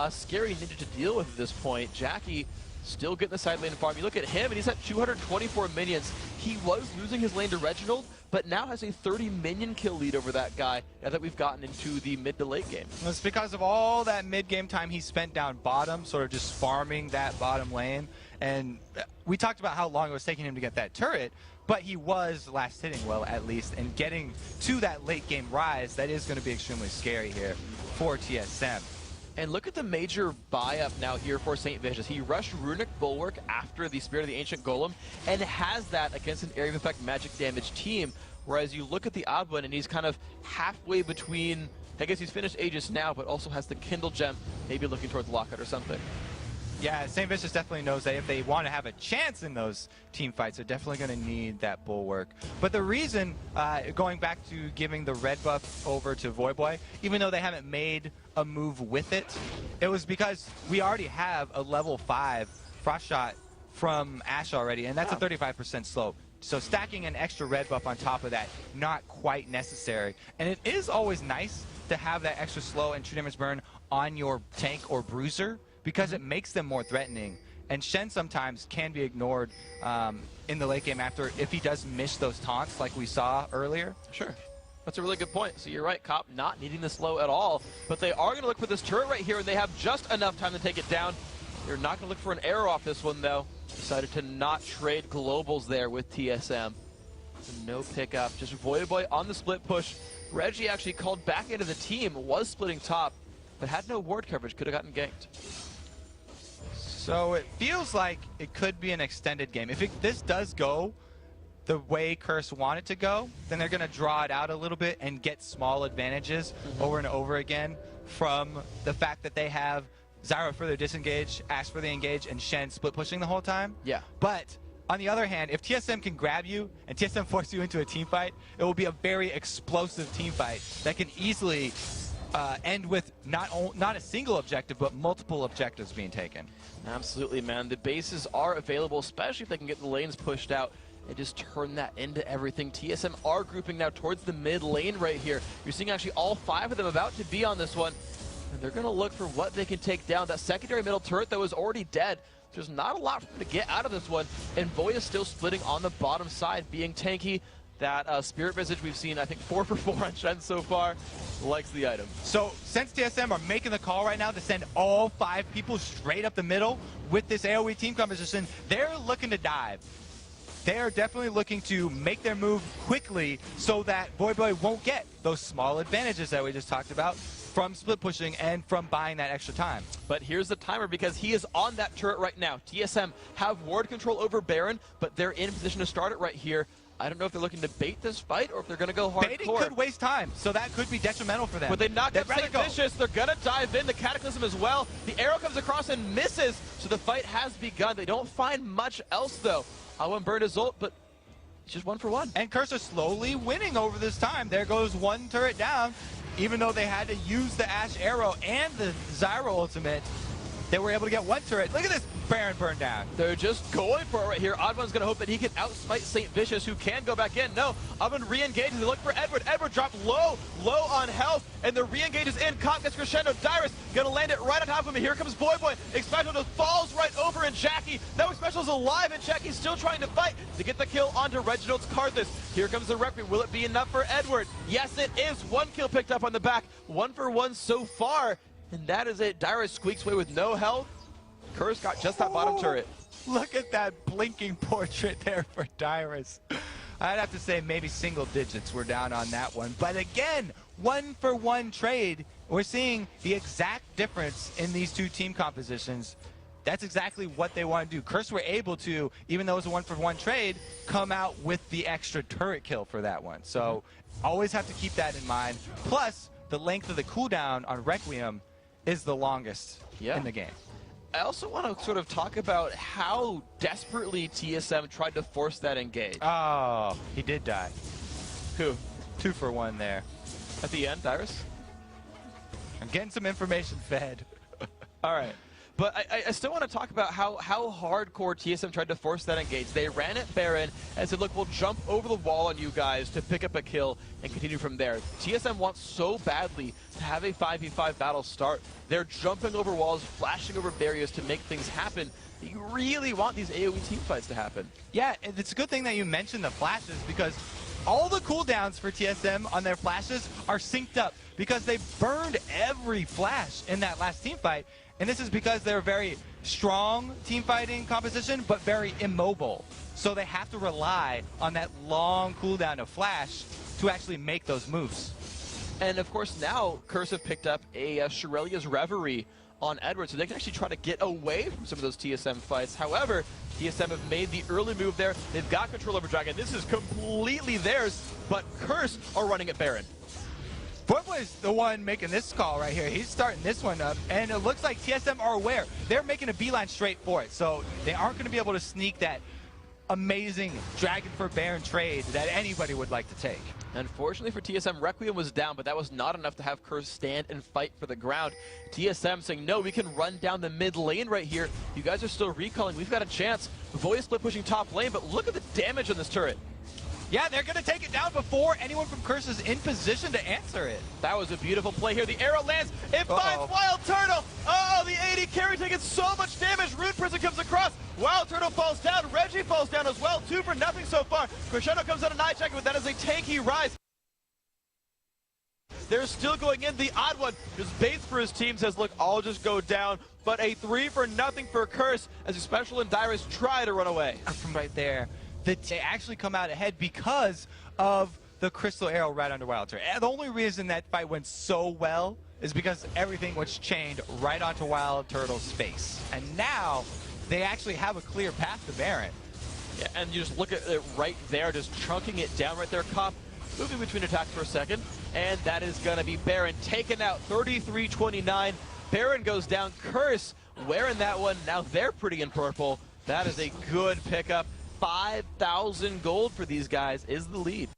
A: scary ninja to deal with at this point. Jackie still getting the side lane farm. You look at him and he's at 224 minions. He was losing his lane to Reginald, but now has a 30 minion kill lead over that guy now that we've gotten into the mid to late game.
B: It's because of all that mid game time he spent down bottom, sort of just farming that bottom lane. And we talked about how long it was taking him to get that turret, but he was last hitting well at least, and getting to that late game rise, that is going to be extremely scary here for TSM.
A: And look at the major buy-up now here for St. Vicious. He rushed Runic Bulwark after the Spirit of the Ancient Golem and has that against an Area of Effect magic damage team. Whereas you look at the odd one and he's kind of halfway between, I guess he's finished Aegis now, but also has the Kindle Gem, maybe looking towards Lockout or something.
B: Yeah, St. Vicious definitely knows that if they want to have a chance in those team fights, they're definitely going to need that Bulwark. But the reason, going back to giving the red buff over to Voyboy, even though they haven't made a move with it, it was because we already have a level 5 Frost Shot from Ashe already, and that's a 35% slope. So stacking an extra red buff on top of that, not quite necessary. And it is always nice to have that extra slow and true damage burn on your tank or bruiser because it makes them more threatening. And Shen sometimes can be ignored in the late game after if he does miss those taunts like we saw earlier.
A: Sure. That's a really good point. So you're right, Cop not needing the slow at all, but they are going to look for this turret right here, and they have just enough time to take it down. They're not going to look for an arrow off this one, though. Decided to not trade globals there with TSM. So no pickup, just Void Boy on the split push. Reggie actually called back into the team, was splitting top, but had no ward coverage, could have gotten ganked.
B: So it feels like it could be an extended game. If this does go the way Curse want it to go, then they're going to draw it out a little bit and get small advantages over and over again from the fact that they have Zyro for their disengage, Ashe for the engage, and Shen split pushing the whole time.
A: Yeah.
B: But on the other hand, if TSM can grab you and TSM force you into a team fight, it will be a very explosive team fight that can easily end with not a single objective, but multiple objectives being taken.
A: Absolutely, man. The bases are available, especially if they can get the lanes pushed out and just turn that into everything. TSM are grouping now towards the mid lane right here. You're seeing actually all 5 of them about to be on this one. And they're going to look for what they can take down. That secondary middle turret that was already dead. There's not a lot for them to get out of this one. And Voy is still splitting on the bottom side, being tanky. That Spirit Visage we've seen, I think, 4 for 4 on Shen so far. Likes the item.
B: So since TSM are making the call right now to send all 5 people straight up the middle with this AoE team composition, they're looking to dive. They are definitely looking to make their move quickly so that Void Boy won't get those small advantages that we just talked about from split pushing and from buying that extra time.
A: But here's the timer because he is on that turret right now. TSM have ward control over Baron, but they're in position to start it right here. I don't know if they're looking to bait this fight or if they're going to go hardcore.
B: Baiting could waste time, so that could be detrimental for them.
A: But they knocked up St. Vicious. They're going to dive in. The Cataclysm as well. The arrow comes across and misses, so the fight has begun. They don't find much else, though. I wouldn't burn his ult, but it's just 1 for 1.
B: And Curse are slowly winning over this time. There goes 1 turret down. Even though they had to use the Ashe arrow and the Zyro ultimate, they were able to get 1 turret. Look at this Baron burn down.
A: They're just going for it right here. Oddman's going to hope that he can outsmite St. Vicious, who can go back in. No, Oddman re-engages. They look for Edward. Edward dropped low on health, and the re-engage is in. Cop gets crescendo. Dyrus going to land it right on top of him. And here comes Void Boy. Expecto just falls right over, and Jackie. Now Expecto's alive, and Jackie's still trying to fight to get the kill onto Reginald's Karthus. Here comes the Requiem. Will it be enough for Edward? Yes, it is. 1 kill picked up on the back. 1 for 1 so far, and that is it. Dyrus squeaks away with no health. Curse got just that bottom turret.
B: Look at that blinking portrait there for Dyrus. I'd have to say maybe single digits were down on that one. But again, 1 for 1 trade. We're seeing the exact difference in these 2 team compositions. That's exactly what they want to do. Curse were able to, even though it was a 1 for 1 trade, come out with the extra turret kill for that one. So always have to keep that in mind. Plus, the length of the cooldown on Requiem is the longest in the game.
A: I also want to sort of talk about how desperately TSM tried to force that engage.
B: Oh, he did die.
A: Who?
B: 2 for 1 there.
A: At the end, Dyrus?
B: I'm getting some information fed.
A: All right. But I still want to talk about how hardcore TSM tried to force that engage. They ran at Baron and said, look, we'll jump over the wall on you guys to pick up a kill and continue from there. TSM wants so badly to have a 5v5 battle start. They're jumping over walls, flashing over barriers to make things happen. You really want these AoE team fights to happen.
B: Yeah, it's a good thing that you mentioned the flashes because all the cooldowns for TSM on their flashes are synced up because they burned every flash in that last team fight. And this is because they're a very strong team fighting composition, but very immobile. So they have to rely on that long cooldown of flash to actually make those moves.
A: And of course now, Curse have picked up a Shirelia's Reverie on Edward, so they can actually try to get away from some of those TSM fights. However, TSM have made the early move there. They've got control over Dragon. This is completely theirs, but Curse are running at Baron.
B: Void Boy is the one making this call right here. He's starting this one up, and it looks like TSM are aware. They're making a beeline straight for it, so they aren't going to be able to sneak that amazing Dragon for Baron trade that anybody would like to take.
A: Unfortunately for TSM, Requiem was down, but that was not enough to have Curse stand and fight for the ground. TSM saying, no, we can run down the mid lane right here. You guys are still recalling. We've got a chance. Voice split pushing top lane, but look at the damage on this turret.
B: Yeah, they're going to take it down before anyone from Curse is in position to answer it.
A: That was a beautiful play here. The arrow lands. It finds Wild Turtle. Oh, the AD carry taking so much damage. Rune Prison comes across. Wild Turtle falls down. Reggie falls down as well. 2 for nothing so far. Crescendo comes out of Night Jacket, but that is a tanky rise. They're still going in. The odd one just baits for his team, says, look, I'll just go down. But a 3 for nothing for Curse as Special and Dyrus try to run away.
B: From right there, they actually come out ahead because of the Crystal Arrow right under Wild Turtle. And the only reason that fight went so well is because everything was chained right onto Wild Turtle's face. And now they actually have a clear path to Baron.
A: Yeah, and you just look at it right there, just chunking it down right there. Cop moving between attacks for a second, and that is going to be Baron taken out 33-29. Baron goes down. Curse wearing that one. Now they're pretty in purple. That is a good pickup. 5,000 gold for these guys is the lead.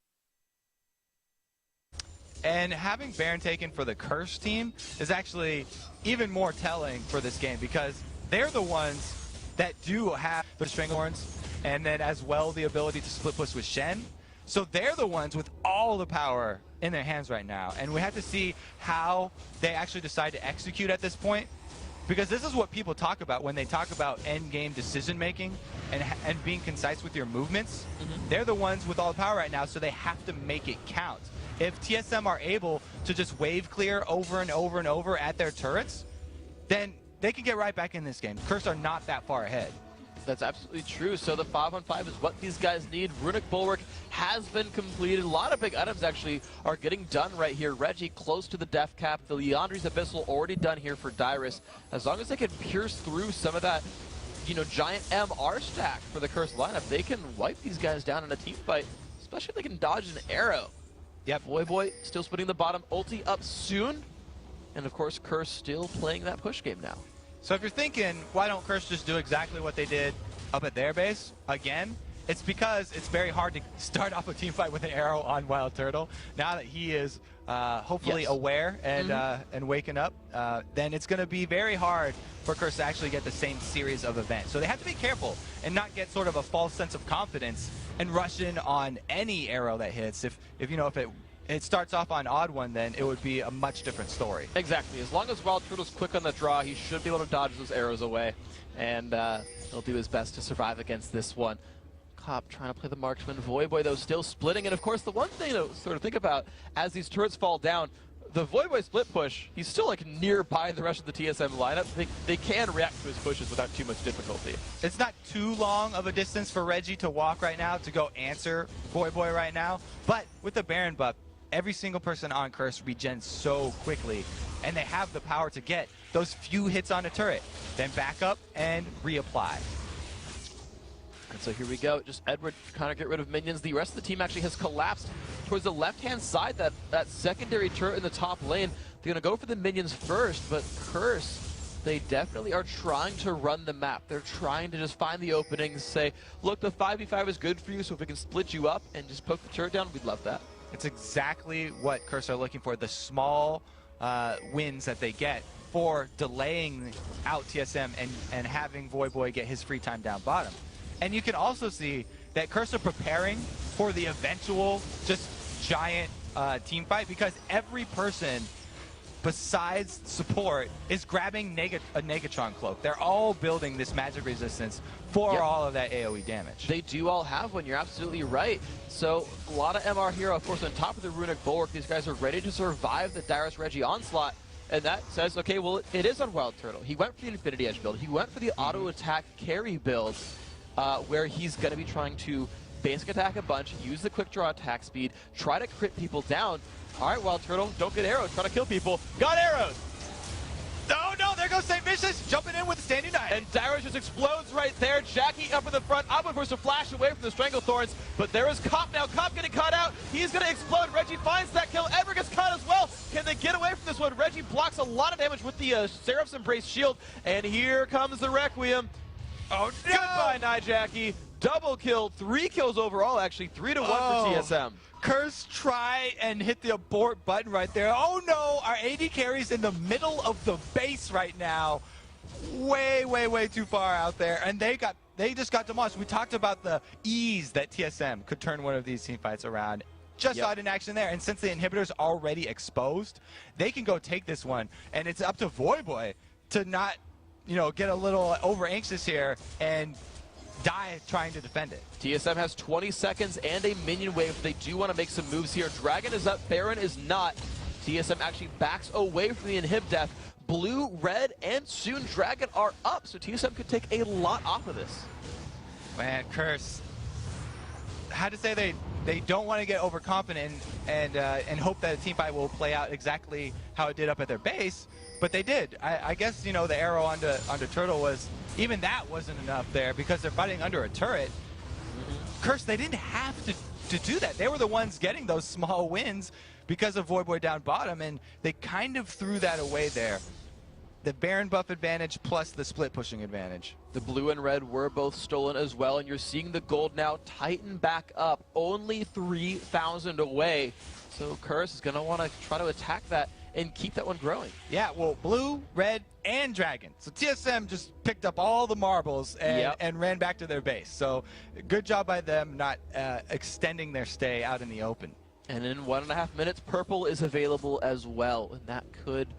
B: And having Baron taken for the Curse team is actually even more telling for this game because they're the ones that do have the Stranglehorns and then as well the ability to split push with Shen. So they're the ones with all the power in their hands right now. And we have to see how they actually decide to execute at this point. Because this is what people talk about when they talk about end-game decision-making and being concise with your movements. They're the ones with all the power right now, so they have to make it count. If TSM are able to just wave clear over and over and over at their turrets, then they can get right back in this game. Curse are not that far ahead.
A: That's absolutely true. So the 5-on-5 is what these guys need. Runic Bulwark has been completed. A lot of big items actually are getting done right here. Reggie close to the death cap. The Liandry's Abyssal already done here for Dyrus. As long as they can pierce through some of that, you know, giant MR stack for the Curse lineup, they can wipe these guys down in a team fight, especially if they can dodge an arrow. Yep, Voyboy still splitting the bottom. Ulti up soon. And of course, Curse still playing that push game now.
B: So if you're thinking, why don't Curse just do exactly what they did up at their base again? It's because it's very hard to start off a team fight with an arrow on Wild Turtle. Now that he is hopefully aware and waking up, then it's going to be very hard for Curse to actually get the same series of events. So they have to be careful and not get sort of a false sense of confidence and rush in on any arrow that hits. If you know, if it starts off on odd one, then it would be a much different story.
A: Exactly. As long as Wild Turtle's quick on the draw, he should be able to dodge those arrows away. And he'll do his best to survive against this one. Cop trying to play the marksman. Voyboy, though, still splitting. And, of course, the one thing to sort of think about as these turrets fall down, the Voyboy split push, he's still, like, nearby the rest of the TSM lineup. They can react to his pushes without too much difficulty.
B: It's not too long of a distance for Reggie to walk right now to go answer Voyboy right now. But with the Baron buff, every single person on Curse regens so quickly, and they have the power to get those few hits on a turret, then back up and reapply.
A: And so here we go. Just Edward kind of get rid of minions. The rest of the team actually has collapsed towards the left-hand side, that secondary turret in the top lane. They're going to go for the minions first, but Curse, they definitely are trying to run the map. They're trying to just find the openings, say, look, the 5v5 is good for you, so if we can split you up and just poke the turret down, we'd love that.
B: It's exactly what Curse are looking for, the small wins that they get for delaying out TSM and having Voyboy get his free time down bottom. And you can also see that Curse are preparing for the eventual just giant team fight because every person besides support is grabbing a Negatron cloak. They're all building this magic resistance for all of that AoE damage.
A: They do all have one, you're absolutely right. So a lot of MR hero, of course, on top of the Runic Bulwark. These guys are ready to survive the Dyrus Reggie onslaught. And that says, okay, well, it is on Wild Turtle. He went for the Infinity Edge build. He went for the auto attack carry build where he's going to be trying to basic attack a bunch, use the quick draw attack speed, try to crit people down. All right, Wild Turtle, don't get arrows, try to kill people. Got arrows!
B: Oh no, there goes St. Vicious, jumping in with Stand United.
A: And Dyrus just explodes right there. Jackie up in the front, Abba forced to flash away from the Stranglethorns, but there is Cop now. Cop getting caught out. He's going to explode. Reggie finds that kill. Ever gets caught as well. Can they get away from this one? Reggie blocks a lot of damage with the Seraph's Embrace shield, and here comes the Requiem.
B: Oh no!
A: Goodbye, Night Jackie. double kill, 3 kills overall, actually 3-1 for TSM.
B: Curse try and hit the abort button right there. Oh no, our AD carry's in the middle of the base right now. Way too far out there, and they just got demolished. We talked about the ease that TSM could turn one of these team fights around. Just saw it in action there, and since the inhibitor's already exposed, they can go take this one, and it's up to Voyboy to not, get a little over anxious here and die trying to defend it.
A: TSM has 20 seconds and a minion wave. They do want to make some moves here. Dragon is up, Baron is not. TSM actually backs away from the inhib death. Blue, red, and soon Dragon are up, so TSM could take a lot off of this.
B: Man, Curse, had to say they don't want to get overconfident and hope that a team fight will play out exactly how it did up at their base, but they did. I guess, the arrow onto Turtle was, even that wasn't enough there because they're fighting under a turret. Curse, they didn't have to do that. They were the ones getting those small wins because of Voyboy down bottom, and they kind of threw that away there. The Baron buff advantage plus the split pushing advantage.
A: The blue and red were both stolen as well, and you're seeing the gold now tighten back up, only 3,000 away. So Curse is going to want to try to attack that and keep that one growing.
B: Yeah, well, blue, red, and dragon. So TSM just picked up all the marbles and ran back to their base. So good job by them not extending their stay out in the open.
A: And in 1.5 minutes, purple is available as well, and that could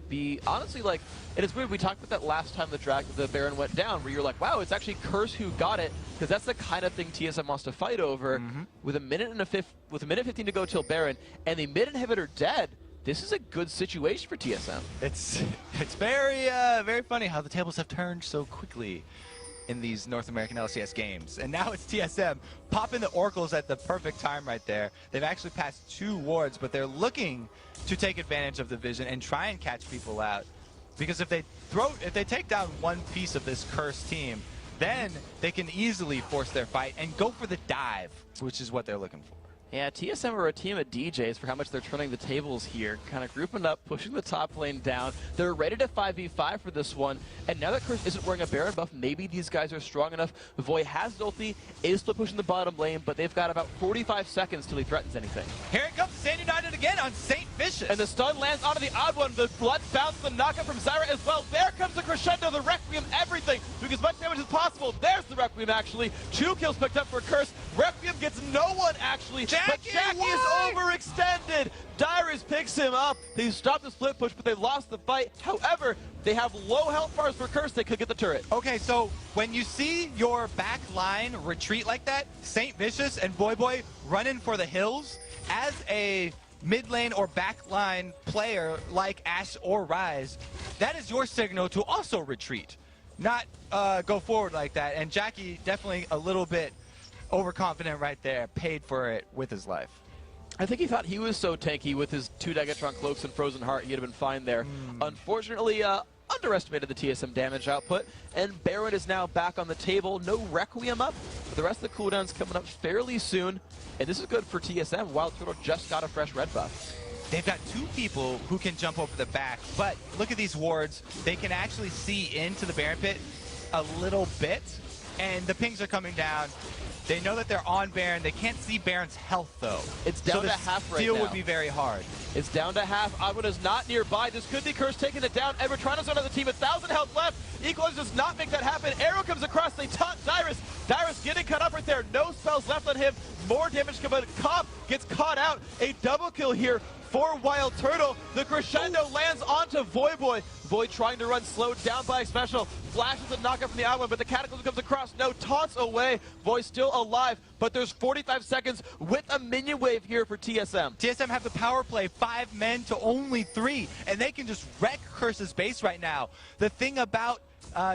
A: be, honestly, like, it is weird. We talked about that last time the Baron went down, where you're like, wow, it's actually Curse who got it, because that's the kind of thing TSM wants to fight over. With a minute 15 to go till Baron, and the mid inhibitor dead. This is a good situation for TSM.
B: It's very very funny how the tables have turned so quickly in these North American LCS games. And now it's TSM popping the oracles at the perfect time right there. They've actually passed 2 wards, but they're looking to take advantage of the vision and try and catch people out. Because if they take down one piece of this Curse team, then they can easily force their fight and go for the dive, which is what they're looking for.
A: Yeah, TSM are a team of DJs for how much they're turning the tables here. Kind of grouping up, pushing the top lane down. They're ready to 5v5 for this one. And now that Curse isn't wearing a Baron buff, maybe these guys are strong enough. Voy has his ulti, is still pushing the bottom lane, but they've got about 45 seconds till he threatens anything.
B: Here it comes, Stand United again on St. Vicious.
A: And the stun lands onto the odd one. The blood bounce, the knockup from Zyra as well. There comes the crescendo, the Requiem, everything. Doing as much damage as possible. There's the Requiem, actually. 2 kills picked up for Curse. Requiem gets no one, actually. But Jackie is overextended. Dyrus picks him up. They stopped the split push, but they lost the fight. However, they have low health bars for Curse. They could get the turret.
B: Okay, so when you see your back line retreat like that, St. Vicious and Voyboy running for the hills, as a mid lane or back line player like Ashe or Ryze, that is your signal to also retreat, not go forward like that. And Jackie definitely a little bit overconfident right there, paid for it with his life.
A: I think he thought he was so tanky with his 2 Dagatron cloaks and Frozen Heart, he'd have been fine there. Unfortunately, underestimated the TSM damage output, and Baron is now back on the table. No Requiem up, but the rest of the cooldown's coming up fairly soon, and this is good for TSM. Wild Turtle just got a fresh red buff.
B: They've got 2 people who can jump over the back, but look at these wards. They can actually see into the Baron pit a little bit, and the pings are coming down. They know that they're on Baron. They can't see Baron's health, though.
A: It's down to half right now.
B: Steal would be very hard.
A: It's down to half. Agua is not nearby. This could be Curse taking it down. Evertrano's on the team. 1,000 health left. Equalizer does not make that happen. Arrow comes across. They taunt Dyrus. Dyrus getting cut up right there. No spells left on him. More damage coming. Cop gets caught out. A double kill here for Wild Turtle. The crescendo lands onto Voyboy. Voy trying to run, slowed down by Special. Flashes a knockup from the Agua, but the Cataclysm comes across. No, taunts away. Voy still alive, but there's 45 seconds with a minion wave here for TSM.
B: TSM have the power play, 5 men to only 3, and they can just wreck Curse's base right now. The thing about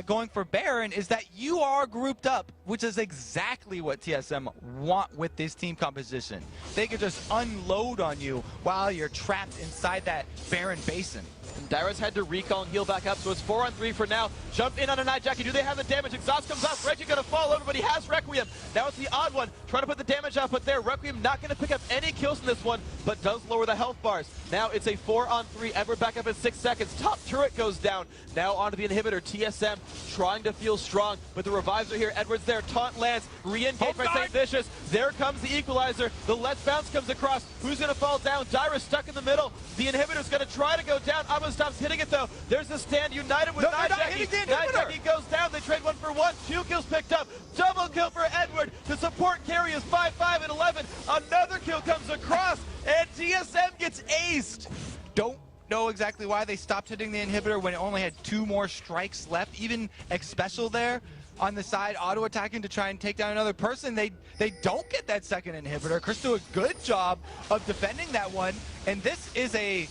B: going for Baron is that you are grouped up, which is exactly what TSM want with this team composition. They can just unload on you while you're trapped inside that Baron basin.
A: Dyrus had to recall and heal back up, so it's 4-on-3 for now. Jump in on a Night Jackie. Do they have the damage? Exhaust comes off. Reggie gonna fall over, but he has Requiem. Now it's the odd one, trying to put the damage output there. Requiem not gonna pick up any kills in this one, but does lower the health bars. Now it's a 4-on-3. Edward back up in 6 seconds. Top turret goes down. Now onto the inhibitor. TSM trying to feel strong, but the revives are here. Edward's there. Taunt lands. Re-engage by St. Vicious. There comes the equalizer. The Let's Bounce comes across. Who's gonna fall down? Dyrus stuck in the middle. The inhibitor's gonna try to go down. Stops hitting it though. There's the stand united with Night Jackie. Night Jackie goes down. They trade 1 for 1. 2 kills picked up. Double kill for Edward. The support carry is 5-5 and 11. Another kill comes across, and TSM gets aced.
B: Don't know exactly why they stopped hitting the inhibitor when it only had 2 more strikes left. Even X Special there on the side, auto attacking to try and take down another person. They don't get that second inhibitor. Chris do a good job of defending that one, and this is a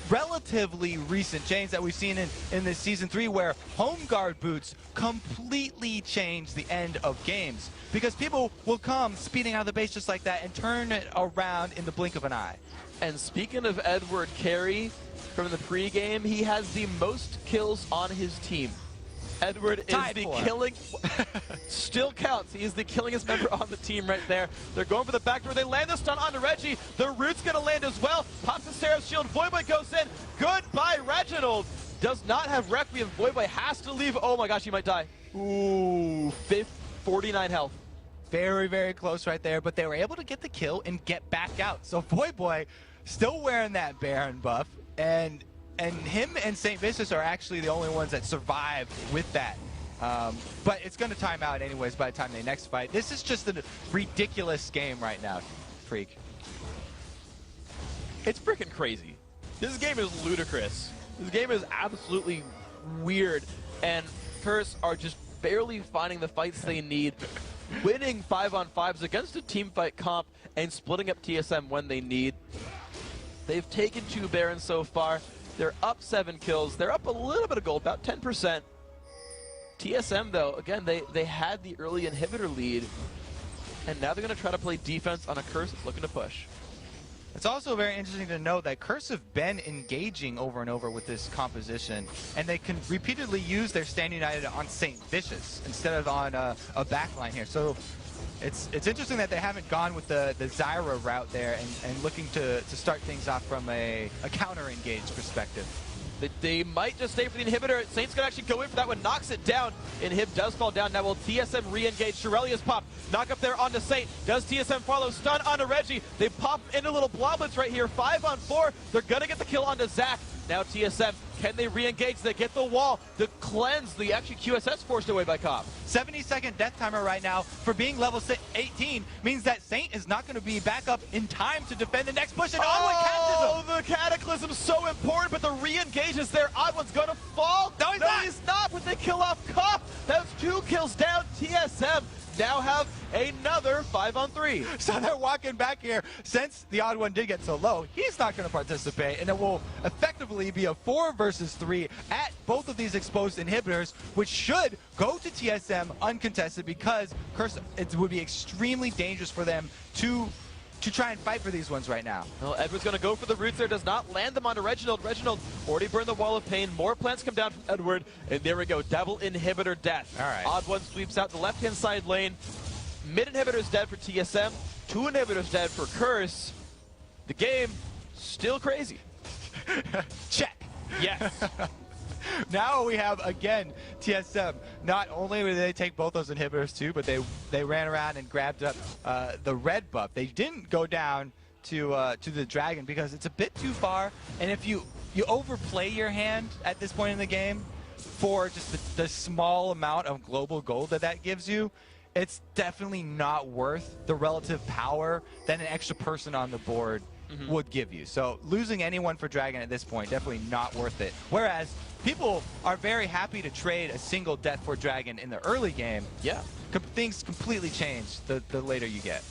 B: relatively recent change that we've seen in this Season 3, where home guard boots completely change the end of games, because people will come speeding out of the base just like that and turn it around in the blink of an eye.
A: And speaking of Edward carry from the pregame, he has the most kills on his team. Edward is the killing, still counts. He is the killingest member on the team right there. They're going for the backdoor. They land the stun onto Reggie. The root's going to land as well. Pops the Seraph's shield. Voyboy goes in. Goodbye, Reginald. Does not have Requiem. Voyboy has to leave. Oh my gosh, he might die. Ooh, 49 health.
B: Very, very close right there, but they were able to get the kill and get back out. So Voyboy still wearing that Baron buff, and him and St. Vicious are actually the only ones that survived with that. But it's going to time out anyways by the time they next fight. This is just a ridiculous game right now, Freak.
A: It's freaking crazy. This game is ludicrous. This game is absolutely weird, and Curse are just barely finding the fights they need, winning 5-on-5s against a team fight comp and splitting up TSM when they need. They've taken 2 Barons so far. They're up 7 kills. They're up a little bit of gold, about 10%. TSM, though, again, they had the early inhibitor lead, and now they're going to try to play defense on a Curse that's looking to push.
B: It's also very interesting to note that Curse have been engaging over and over with this composition, and they can repeatedly use their Stand United on St. Vicious instead of on a backline here. So it's interesting that they haven't gone with the Zyra route there and looking to start things off from a counter-engage perspective.
A: They might just stay for the inhibitor. Saint's gonna actually go in for that one, knocks it down. Inhib does fall down. Now will TSM re-engage? Shirelia's pop. Knock up there onto Saint. Does TSM follow? Stun onto Reggie. They pop into little bloblets right here. 5-on-4. They're gonna get the kill onto Zach. Now TSM, can they re-engage? They get the wall. The cleanse, the actually QSS forced away by Cop.
B: 70-second death timer right now for being level 18 means that Saint is not going to be back up in time to defend the next push. And
A: oh, the Cataclysm's so important, but the re-engage is there. Odd One's going to fall.
B: No,
A: he's not, but they kill off Cop. That's 2 kills down. TSM now have another 5-on-3.
B: So they're walking back here. Since the Odd One did get so low, he's not going to participate, and it will effectively be a 4 versus 3 at both of these exposed inhibitors, which should go to TSM uncontested, because Curse, it would be extremely dangerous for them to try and fight for these ones right now.
A: Well, Edward's going to go for the roots there, does not land them onto Reginald. Reginald already burned the Wall of Pain. More plants come down from Edward, and there we go, double inhibitor death.
B: All right.
A: Odd One sweeps out the left-hand side lane. Mid inhibitor's dead for TSM. 2 inhibitors dead for Curse. The game, still crazy.
B: Check.
A: Yes.
B: Now we have, again, TSM. Not only did they take both those inhibitors too, but they ran around and grabbed up the red buff. They didn't go down to the dragon because it's a bit too far, and if you overplay your hand at this point in the game for just the small amount of global gold that gives you, it's definitely not worth the relative power that an extra person on the board would give you. So losing anyone for Dragon at this point, definitely not worth it. Whereas people are very happy to trade a single death for Dragon in the early game.
A: Yeah.
B: Things completely change the later you get.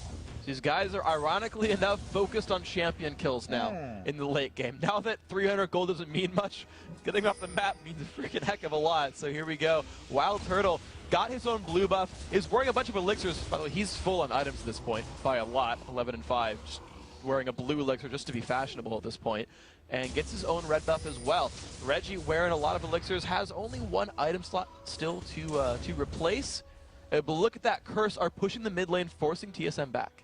A: These guys are ironically enough focused on champion kills now in the late game. Now that 300 gold doesn't mean much, getting off the map means a freaking heck of a lot. So here we go. Wild Turtle got his own blue buff, is wearing a bunch of elixirs. By the way, he's full on items at this point by a lot, 11 and 5. Just wearing a blue elixir just to be fashionable at this point. and gets his own red buff as well. Reggie, wearing a lot of elixirs, has only one item slot still to replace. But look at that, Curse are pushing the mid lane, forcing TSM back.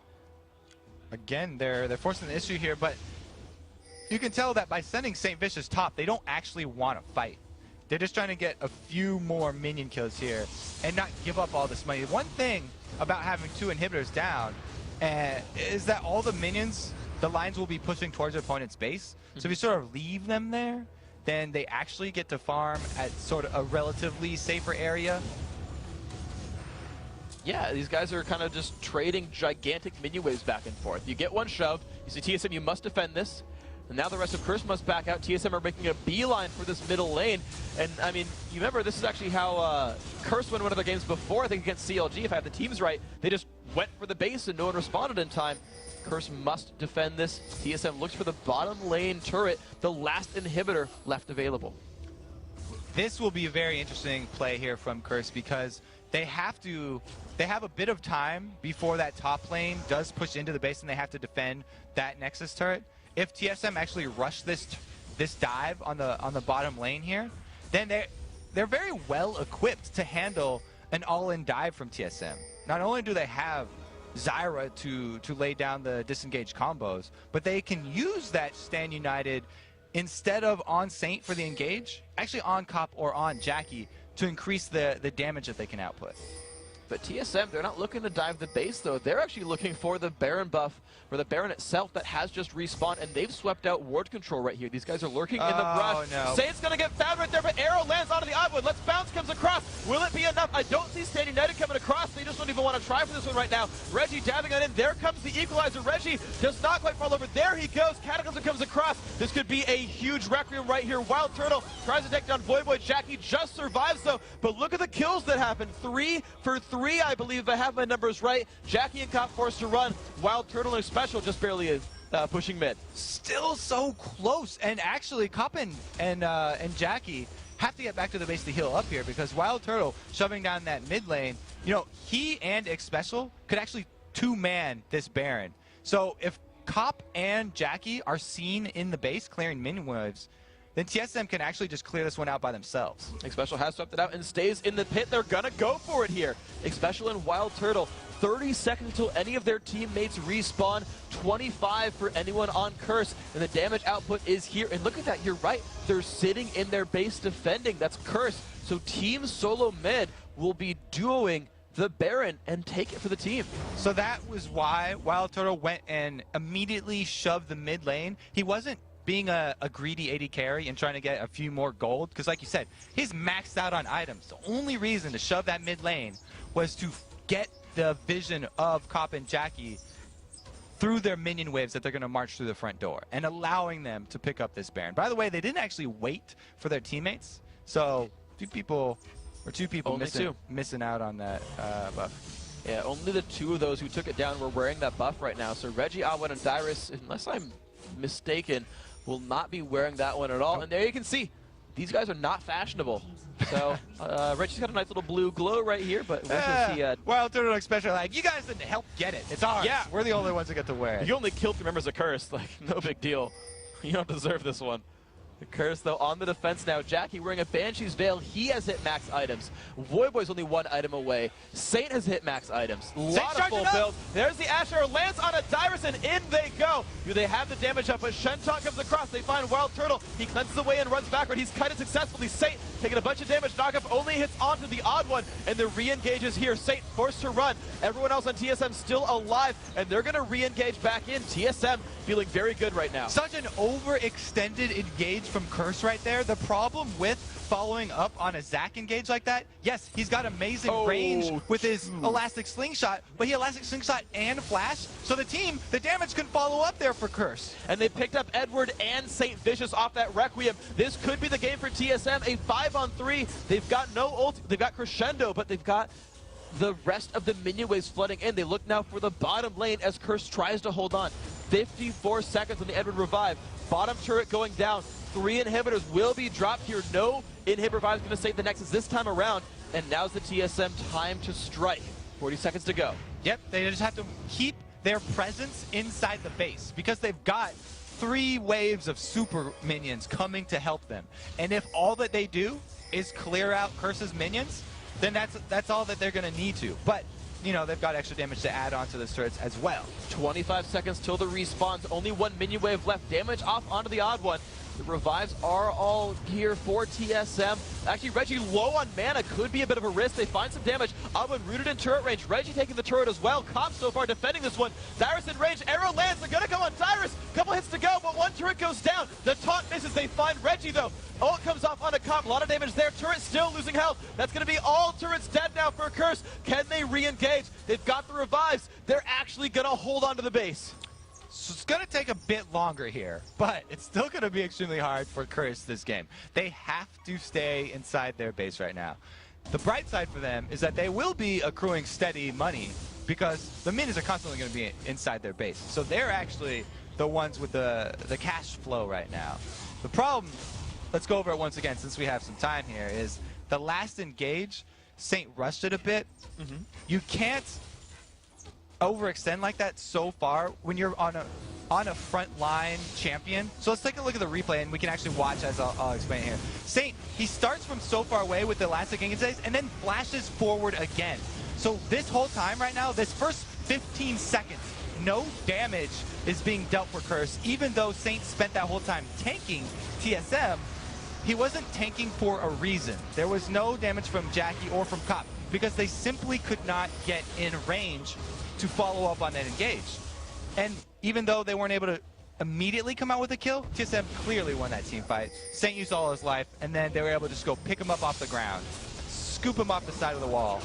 B: Again, they're forcing the issue here, but you can tell that by sending St. Vicious top, they don't actually want to fight. They're just trying to get a few more minion kills here and not give up all this money. One thing about having 2 inhibitors down is that all the minions, the lines will be pushing towards their opponent's base. So if you sort of leave them there, then they actually get to farm at sort of a relatively safer area.
A: Yeah, these guys are kind of just trading gigantic minion waves back and forth. You get one shoved, you see TSM, you must defend this. And now the rest of Curse must back out. TSM are making a beeline for this middle lane. And I mean, you remember this is actually how Curse won one of their games before, I think against CLG, if I have the teams right. They just went for the base and no one responded in time. Curse must defend this. TSM looks for the bottom lane turret, the last inhibitor left available.
B: This will be a very interesting play here from Curse because they have a bit of time before that top lane does push into the base and they have to defend that Nexus turret. If TSM actually rush this dive on the bottom lane here, then they're very well equipped to handle an all-in dive from TSM. Not only do they have Zyra to lay down the disengaged combos, but they can use that Stand United instead of on Saint for the engage, actually on Cop or on Jackie to increase the damage that they can output.
A: But TSM, they're not looking to dive the base, though. They're actually looking for the Baron buff, or the Baron itself that has just respawned, and they've swept out ward control right here. These guys are lurking in the brush.
B: No.
A: Saint's going to get found right there, but arrow lands onto the odd one. Let's bounce comes across. Will it be enough? I don't see Stand United coming across. They just don't even want to try for this one right now. Reggie dabbing it in. There comes the equalizer. Reggie does not quite fall over. There he goes. Cataclysm comes across. This could be a huge Requiem right here. Wild Turtle tries to take down Voyboy. Jackie just survives, though. But look at the kills that happen. 3 for 3, I believe, if I have my numbers right. Jackie and Cop forced to run. Wild Turtle and Special just barely pushing mid.
B: Still so close, and actually Cop and Jackie have to get back to the base to heal up here because Wild Turtle shoving down that mid lane, you know, he and Special could actually 2-man this Baron. So if Cop and Jackie are seen in the base clearing minion waves, then TSM can actually just clear this one out by themselves.
A: Special has swept it out and stays in the pit. They're gonna go for it here. Special and Wild Turtle, 30 seconds until any of their teammates respawn, 25 for anyone on Curse, and the damage output is here. And look at that, you're right, they're sitting in their base defending. That's Curse. So Team Solo Mid will be duoing the Baron and take it for the team.
B: So that was why Wild Turtle went and immediately shoved the mid lane. He wasn't being a greedy AD carry and trying to get a few more gold, because like you said, he's maxed out on items. The only reason to shove that mid lane was to get the vision of Cop and Jackie through their minion waves that they're going to march through the front door and allowing them to pick up this Baron. By the way, they didn't actually wait for their teammates, so two people missing out on that buff.
A: Yeah, only the 2 of those who took it down were wearing that buff right now. So Reggie, Alwyn, and Dyrus, unless I'm mistaken, will not be wearing that one at all. And there you can see, these guys are not fashionable. So Reggie's got a nice little blue glow right here, but we'll see.
B: Wild Turtle Especially, like, you guys didn't help get it. It's ours. Yeah. We're the only ones that get to wear it.
A: You only killed 3 members of Curse. Like, no big deal. You don't deserve this one. The Curse, though, on the defense now. Jackie wearing a Banshee's Veil. He has hit max items. Voyboy's only 1 item away. Saint has hit max items. A lot of full build. There's the Asher. Lands on a Dyrus, and in they go. Do they have the damage up? But Shentok comes across. They find Wild Turtle. He cleanses away and runs backward. He's kited successfully. Saint taking a bunch of damage. Knockup only hits onto the odd one, and the re-engages here. Saint forced to run. Everyone else on TSM still alive, and they're going to re-engage back in. TSM feeling very good right now.
B: Such an overextended engage from Curse right there. The problem with following up on a Zac engage like that, yes, he's got amazing range with his elastic slingshot, but he elastic slingshot and flash, so the damage can follow up there for Curse.
A: And they picked up Edward and St. Vicious off that Requiem. This could be the game for TSM, a 5-on-3. They've got no ult, they've got Crescendo, but they've got the rest of the minion waves flooding in. They look now for the bottom lane as Curse tries to hold on. 54 seconds on the Edward revive. Bottom turret going down. 3 inhibitors will be dropped here. No inhibit revive is going to save the Nexus this time around. And now's the TSM time to strike. 40 seconds to go.
B: Yep, they just have to keep their presence inside the base because they've got 3 waves of super minions coming to help them. And if all that they do is clear out Curse's minions, then that's all that they're going to need to. But, you know, they've got extra damage to add on to the turrets as well.
A: 25 seconds till the respawns. Only 1 minion wave left. Damage off onto the odd one. The revives are all here for TSM. Actually, Reggie low on mana could be a bit of a risk. They find some damage. Odd one rooted in turret range. Reggie taking the turret as well. Cop so far defending this one. Dyrus in range. Arrow lands. They're going to come on Dyrus. Couple hits to go, but 1 turret goes down. The taunt misses. They find Reggie, though. Ult comes off on a Cop. A lot of damage there. Turret still losing health. That's going to be all turrets dead now for Curse. Can they re-engage? They've got the revives. They're actually going to hold on to the base.
B: So it's going to take a bit longer here, but it's still going to be extremely hard for Curse this game. They have to stay inside their base right now. The bright side for them is that they will be accruing steady money because the minions are constantly going to be inside their base. So they're actually the ones with the cash flow right now. The problem, let's go over it once again since we have some time here, is the last engage, Saint rushed it a bit. You can't overextend like that so far when you're on a front line champion. So let's take a look at the replay and we can actually watch as I'll explain here. Saint, he starts from so far away with the elastic engage and then flashes forward again. So this whole time right now, this first 15 seconds, no damage is being dealt for Curse, even though Saint spent that whole time tanking TSM. He wasn't tanking for a reason. There was no damage from Jackie or from Cop because they simply could not get in range to follow up on that engage. And even though they weren't able to immediately come out with a kill, TSM clearly won that team fight. Saint used all his life, and then they were able to just go pick him up off the ground, scoop him off the side of the wall.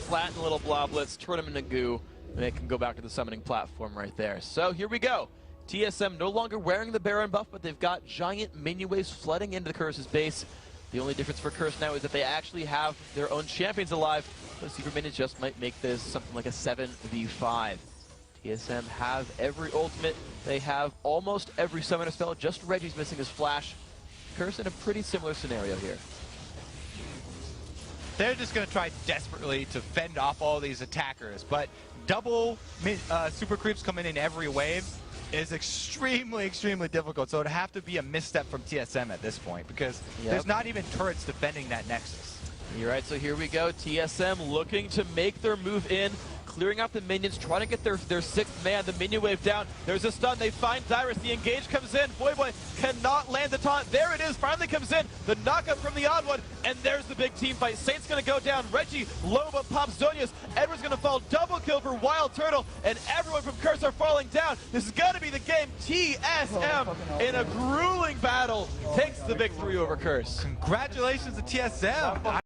A: Flatten the little bloblets, turn them into goo, and they can go back to the summoning platform right there. So here we go. TSM no longer wearing the Baron buff, but they've got giant minion waves flooding into the Curse's base. The only difference for Curse now is that they actually have their own champions alive. Those super minions just might make this something like a 7v5. TSM have every ultimate. They have almost every summoner spell. Just Reggie's missing his flash. Curse in a pretty similar scenario here.
B: They're just going to try desperately to fend off all these attackers, but double super creeps coming in every wave is extremely, extremely difficult. So it'd have to be a misstep from TSM at this point because there's not even turrets defending that Nexus.
A: You're right, so here we go. TSM looking to make their move in, clearing out the minions, trying to get their 6th man, the minion wave down. There's a stun, they find Dyrus, the engage comes in. Boy cannot land the taunt. There it is, finally comes in. The knockup from the odd one, and there's the big team fight. Saint's gonna go down, Reggie low but pops Zonius. Edward's gonna fall, double kill for Wild Turtle, and everyone from Curse are falling down. This is gonna be the game. TSM, in a grueling battle, takes the victory over Curse.
B: Congratulations to TSM.